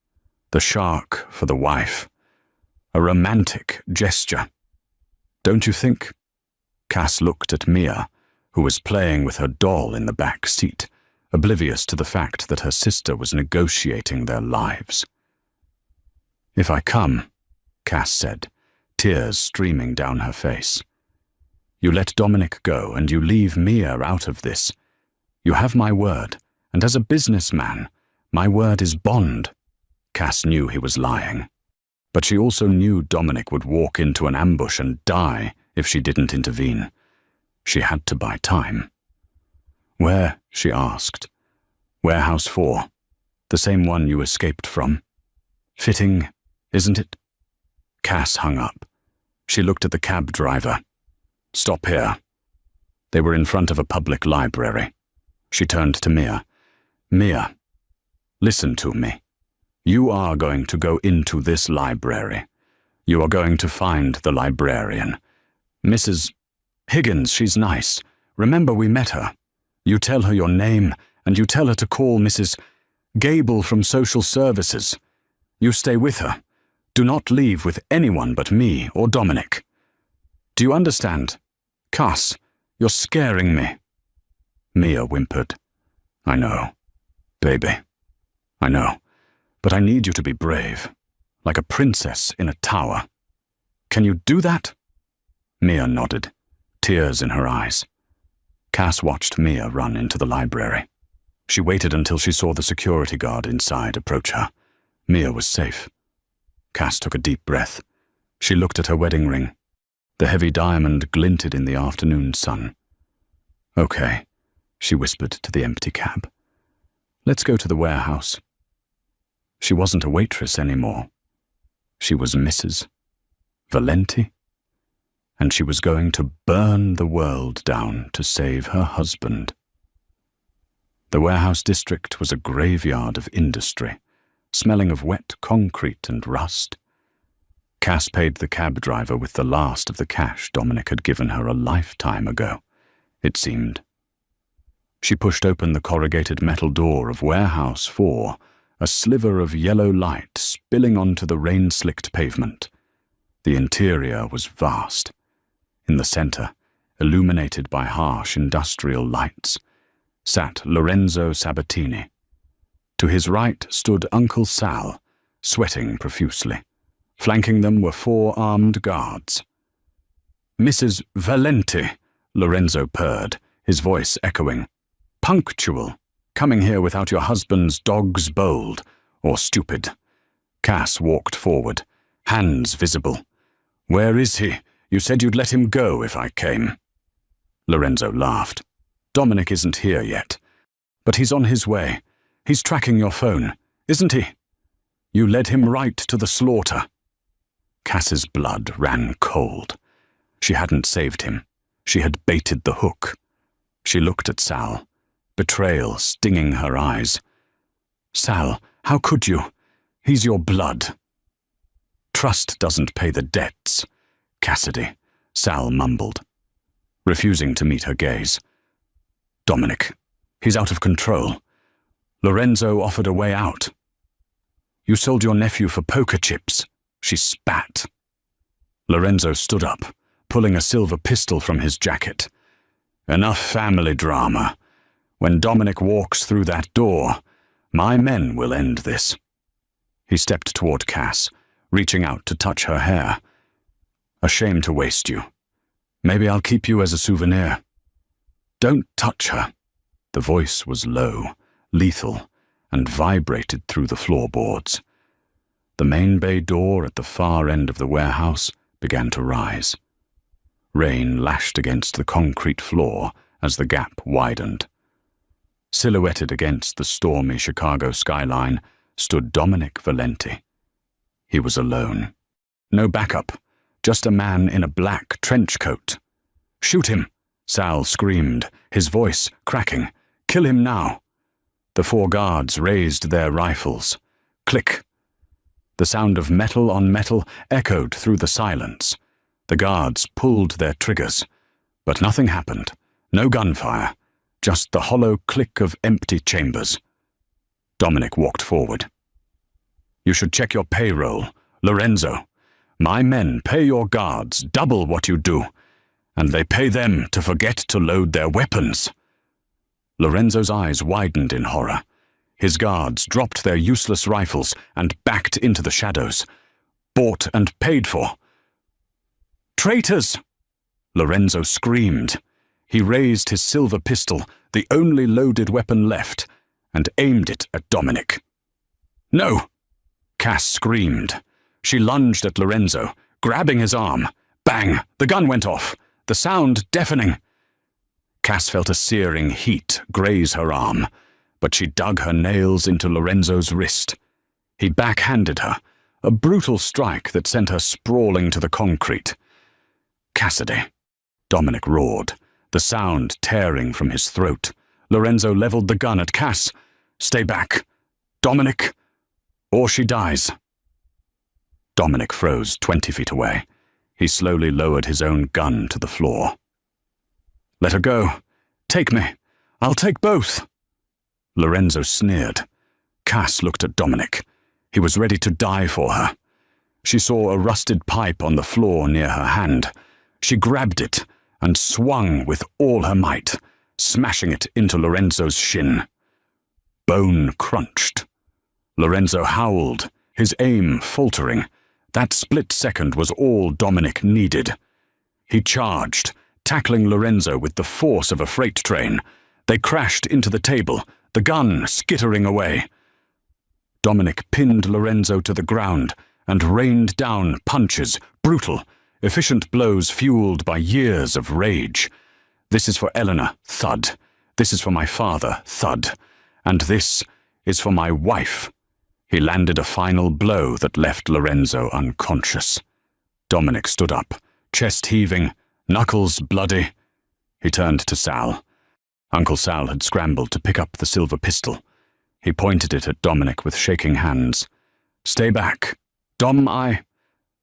The shark for the wife. A romantic gesture. Don't you think?" Cass looked at Mia, who was playing with her doll in the back seat, oblivious to the fact that her sister was negotiating their lives. "If I come," Cass said, tears streaming down her face, "you let Dominic go and you leave Mia out of this. You have my word, and as a businessman, my word is bond." Cass knew he was lying, but she also knew Dominic would walk into an ambush and die if she didn't intervene. She had to buy time. "Where?" she asked. "Warehouse 4. The same one you escaped from. Fitting, isn't it?" Cass hung up. She looked at the cab driver. "Stop here." They were in front of a public library. She turned to Mia. "Mia, listen to me. You are going to go into this library. You are going to find the librarian. Mrs. Higgins, she's nice. Remember we met her. You tell her your name, and you tell her to call Mrs. Gable from Social Services. You stay with her. Do not leave with anyone but me or Dominic. Do you understand? Cass, you're scaring me." Mia whimpered. "I know, baby. I know. But I need you to be brave, like a princess in a tower. Can you do that?" Mia nodded, tears in her eyes. Cass watched Mia run into the library. She waited until she saw the security guard inside approach her. Mia was safe. Cass took a deep breath. She looked at her wedding ring. The heavy diamond glinted in the afternoon sun. "Okay," she whispered to the empty cab. "Let's go to the warehouse." She wasn't a waitress anymore. She was Mrs. Valenti, and she was going to burn the world down to save her husband. The warehouse district was a graveyard of industry, smelling of wet concrete and rust. Cass paid the cab driver with the last of the cash Dominic had given her a lifetime ago, it seemed. She pushed open the corrugated metal door of Warehouse 4, a sliver of yellow light spilling onto the rain-slicked pavement. The interior was vast. In the center, illuminated by harsh industrial lights, sat Lorenzo Sabatini. To his right stood Uncle Sal, sweating profusely. Flanking them were 4 armed guards. "Mrs. Valenti," Lorenzo purred, his voice echoing. "Punctual. Coming here without your husband's dog's bold, or stupid." Cass walked forward, hands visible. "Where is he? You said you'd let him go if I came." Lorenzo laughed. "Dominic isn't here yet, but he's on his way. He's tracking your phone, isn't he? You led him right to the slaughter." Cass's blood ran cold. She hadn't saved him. She had baited the hook. She looked at Sal, betrayal stinging her eyes. "Sal, how could you? He's your blood." "Trust doesn't pay the debts, Cassidy," Sal mumbled, refusing to meet her gaze. "Dominic, he's out of control. Lorenzo offered a way out." "You sold your nephew for poker chips," she spat. Lorenzo stood up, pulling a silver pistol from his jacket. "Enough family drama. When Dominic walks through that door, my men will end this." He stepped toward Cass, reaching out to touch her hair. "Ashamed to waste you. Maybe I'll keep you as a souvenir." "Don't touch her." The voice was low, lethal, and vibrated through the floorboards. The main bay door at the far end of the warehouse began to rise. Rain lashed against the concrete floor as the gap widened. Silhouetted against the stormy Chicago skyline stood Dominic Valenti. He was alone. No backup, just a man in a black trench coat. "Shoot him!" Sal screamed, his voice cracking. "Kill him now!" The 4 guards raised their rifles. Click! The sound of metal on metal echoed through the silence. The guards pulled their triggers, but nothing happened. No gunfire, just the hollow click of empty chambers. Dominic walked forward. "You should check your payroll, Lorenzo. My men pay your guards double what you do, and they pay them to forget to load their weapons." Lorenzo's eyes widened in horror. His guards dropped their useless rifles and backed into the shadows. Bought and paid for. "Traitors!" Lorenzo screamed. He raised his silver pistol, the only loaded weapon left, and aimed it at Dominic. "No!" Cass screamed. She lunged at Lorenzo, grabbing his arm. Bang! The gun went off, the sound deafening. Cass felt a searing heat graze her arm, but she dug her nails into Lorenzo's wrist. He backhanded her, a brutal strike that sent her sprawling to the concrete. "Cassidy," Dominic roared, the sound tearing from his throat. Lorenzo leveled the gun at Cass. "Stay back, Dominic, or she dies." Dominic froze 20 feet away. He slowly lowered his own gun to the floor. "Let her go. Take me. I'll take both." Lorenzo sneered. Cass looked at Dominic. He was ready to die for her. She saw a rusted pipe on the floor near her hand. She grabbed it and swung with all her might, smashing it into Lorenzo's shin. Bone crunched. Lorenzo howled, his aim faltering. That split second was all Dominic needed. He charged, tackling Lorenzo with the force of a freight train. They crashed into the table, the gun skittering away. Dominic pinned Lorenzo to the ground and rained down punches, brutal, efficient blows fueled by years of rage. This is for Eleanor, thud. This is for my father, thud. And this is for my wife. He landed a final blow that left Lorenzo unconscious. Dominic stood up, chest heaving, knuckles bloody. He turned to Sal. Uncle Sal had scrambled to pick up the silver pistol. He pointed it at Dominic with shaking hands. "Stay back. Dom, I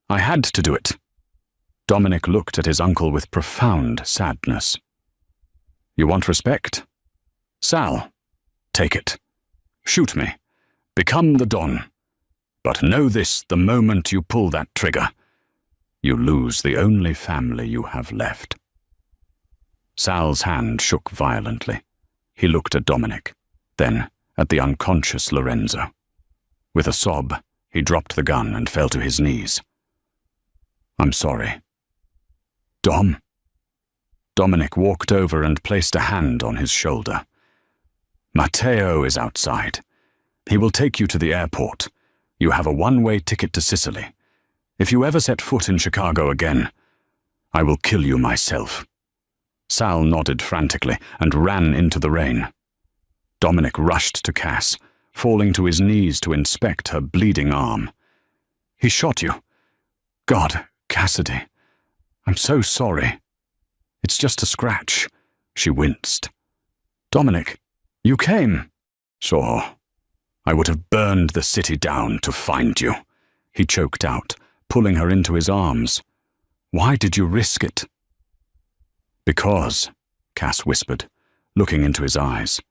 had to do it." Dominic looked at his uncle with profound sadness. "You want respect? Sal, take it. Shoot me. Become the Don. But know this the moment you pull that trigger. You lose the only family you have left." Sal's hand shook violently. He looked at Dominic, then at the unconscious Lorenzo. With a sob, he dropped the gun and fell to his knees. "I'm sorry." "Dom?" Dominic walked over and placed a hand on his shoulder. "Matteo is outside. He will take you to the airport. You have a one-way ticket to Sicily. If you ever set foot in Chicago again, I will kill you myself." Sal nodded frantically and ran into the rain. Dominic rushed to Cass, falling to his knees to inspect her bleeding arm. "He shot you. God, Cassidy, I'm so sorry." "It's just a scratch." She winced. "Dominic, you came." "Sure. I would have burned the city down to find you," he choked out, pulling her into his arms. "Why did you risk it?" "Because," Cass whispered, looking into his eyes.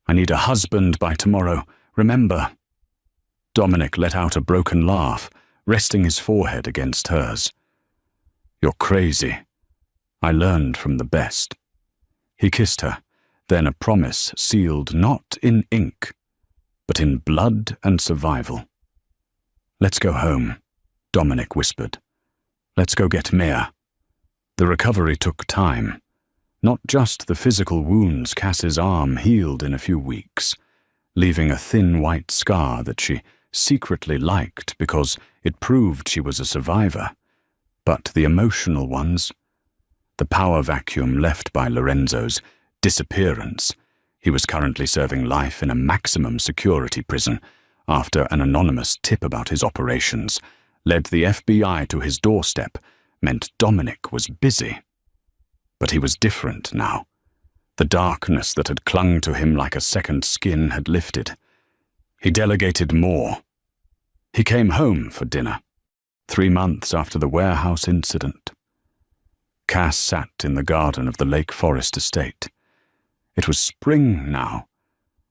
"I need a husband by tomorrow, remember." Dominic let out a broken laugh, resting his forehead against hers. "You're crazy. I learned from the best." He kissed her, then a promise sealed not in ink, but in blood and survival. "Let's go home," Dominic whispered. "Let's go get Mia." The recovery took time. Not just the physical wounds. Cass's arm healed in a few weeks, leaving a thin white scar that she secretly liked because it proved she was a survivor. But the emotional ones, the power vacuum left by Lorenzo's disappearance. He was currently serving life in a maximum security prison after an anonymous tip about his operations led the FBI to his doorstep, meant Dominic was busy. But he was different now. The darkness that had clung to him like a second skin had lifted. He delegated more. He came home for dinner, 3 months after the warehouse incident. Cass sat in the garden of the Lake Forest estate. It was spring now.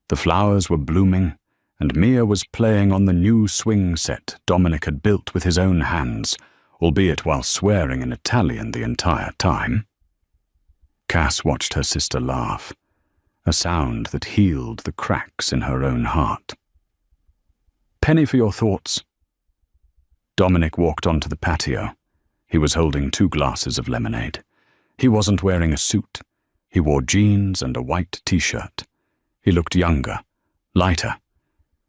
The flowers were blooming, and Mia was playing on the new swing set Dominic had built with his own hands, albeit while swearing in Italian the entire time. Cass watched her sister laugh, a sound that healed the cracks in her own heart. "Penny for your thoughts." Dominic walked onto the patio. He was holding 2 glasses of lemonade. He wasn't wearing a suit. He wore jeans and a white t-shirt. He looked younger, lighter.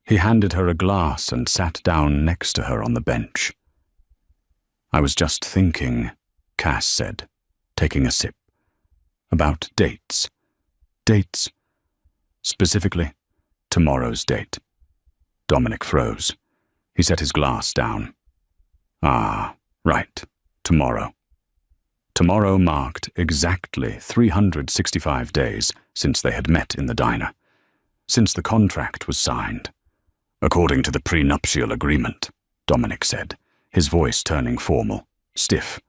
He handed her a glass and sat down next to her on the bench. "I was just thinking," Cass said, taking a sip, "about dates. Dates. Specifically, tomorrow's date." Dominic froze. He set his glass down. "Ah, right, tomorrow." Tomorrow marked exactly 365 days since they had met in the diner, since the contract was signed. "According to the prenuptial agreement," Dominic said, his voice turning formal, stiff.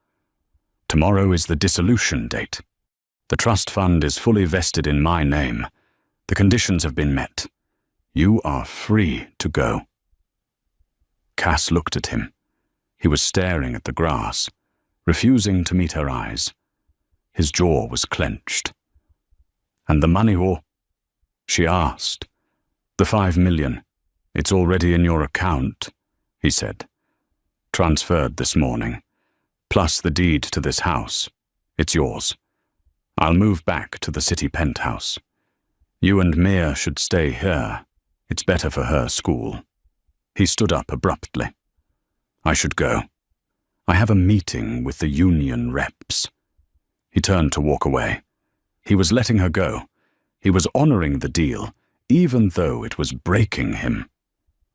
"Tomorrow is the dissolution date. The trust fund is fully vested in my name. The conditions have been met. You are free to go." Cass looked at him. He was staring at the grass, refusing to meet her eyes. His jaw was clenched. "And the money will?" she asked. "The 5 million. It's already in your account," he said. "Transferred this morning. Plus the deed to this house. It's yours. I'll move back to the city penthouse. You and Mia should stay here. It's better for her school." He stood up abruptly. "I should go. I have a meeting with the union reps." He turned to walk away. He was letting her go. He was honoring the deal, even though it was breaking him.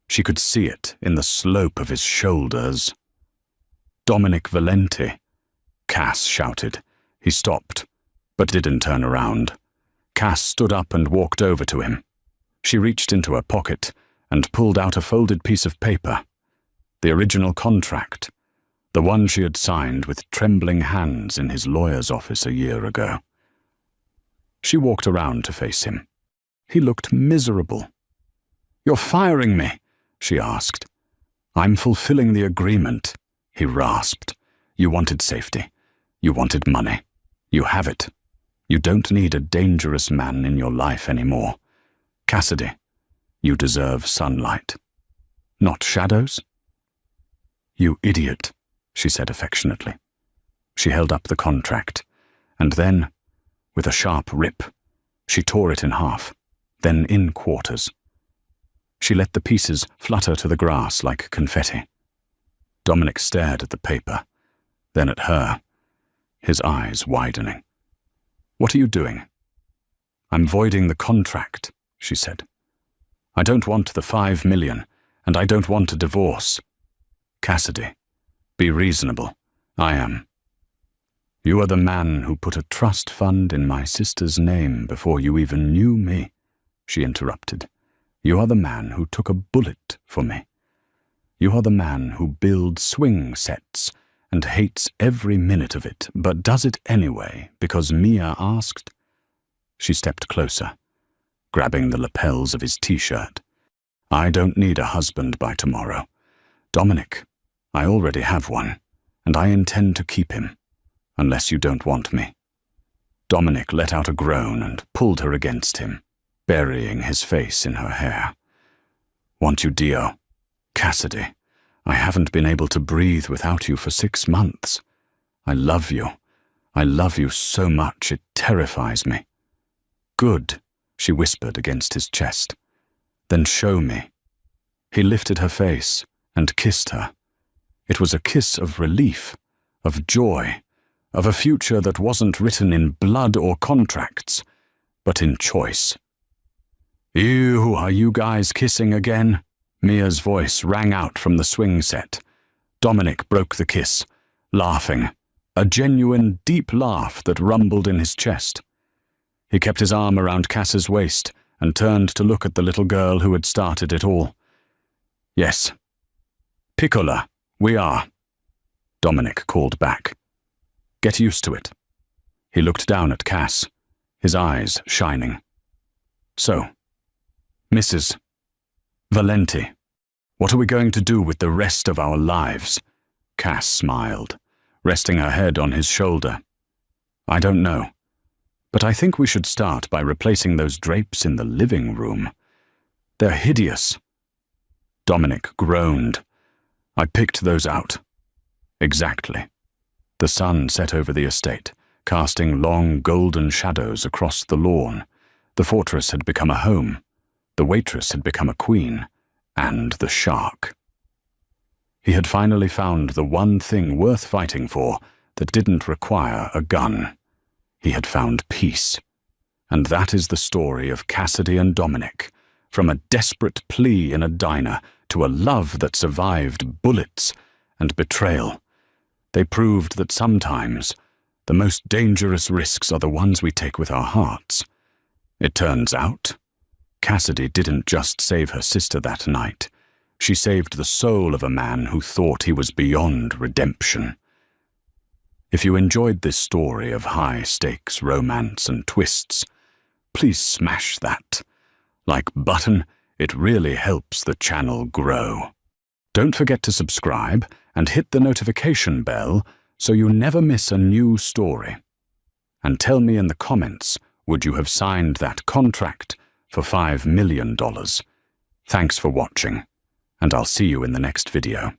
She could see it in the slope of his shoulders. "Dominic Valenti," Cass shouted. He stopped, but didn't turn around. Cass stood up and walked over to him. She reached into her pocket and pulled out a folded piece of paper. The original contract, the one she had signed with trembling hands in his lawyer's office a year ago. She walked around to face him. He looked miserable. "You're firing me?" she asked. "I'm fulfilling the agreement," he rasped. "You wanted safety. You wanted money. You have it. You don't need a dangerous man in your life anymore. Cassidy, you deserve sunlight. Not shadows?" "You idiot," she said affectionately. She held up the contract, and then, with a sharp rip, she tore it in half, then in quarters. She let the pieces flutter to the grass like confetti. Dominic stared at the paper, then at her, his eyes widening. "What are you doing?" "I'm voiding the contract," she said. "I don't want the $5 million, and I don't want a divorce." "Cassidy, be reasonable. I am." "You are the man who put a trust fund in my sister's name before you even knew me," she interrupted. "You are the man who took a bullet for me. You are the man who builds swing sets and hates every minute of it, but does it anyway because Mia asked." She stepped closer, grabbing the lapels of his t-shirt. "I don't need a husband by tomorrow. Dominic, I already have one, and I intend to keep him, unless you don't want me." Dominic let out a groan and pulled her against him, burying his face in her hair. "Want you, Dio? Cassidy, I haven't been able to breathe without you for 6 months. I love you. I love you so much it terrifies me." "Good," she whispered against his chest. "Then show me." He lifted her face and kissed her. It was a kiss of relief, of joy, of a future that wasn't written in blood or contracts, but in choice. "Ew, are you guys kissing again?" Mia's voice rang out from the swing set. Dominic broke the kiss, laughing, a genuine, deep laugh that rumbled in his chest. He kept his arm around Cass's waist and turned to look at the little girl who had started it all. "Yes. Piccola, we are," Dominic called back. "Get used to it." He looked down at Cass, his eyes shining. "So, Mrs. Valenti, what are we going to do with the rest of our lives?" Cass smiled, resting her head on his shoulder. "I don't know, but I think we should start by replacing those drapes in the living room. They're hideous." Dominic groaned. "I picked those out." "Exactly." The sun set over the estate, casting long golden shadows across the lawn. The fortress had become a home. The waitress had become a queen, and the shark. He had finally found the one thing worth fighting for that didn't require a gun. He had found peace. And that is the story of Cassidy and Dominic, from a desperate plea in a diner to a love that survived bullets and betrayal. They proved that sometimes the most dangerous risks are the ones we take with our hearts. It turns out, Cassidy didn't just save her sister that night. She saved the soul of a man who thought he was beyond redemption. If you enjoyed this story of high-stakes romance and twists, please smash that like button. It really helps the channel grow. Don't forget to subscribe and hit the notification bell so you never miss a new story. And tell me in the comments, would you have signed that contract for $5 million? Thanks for watching, and I'll see you in the next video.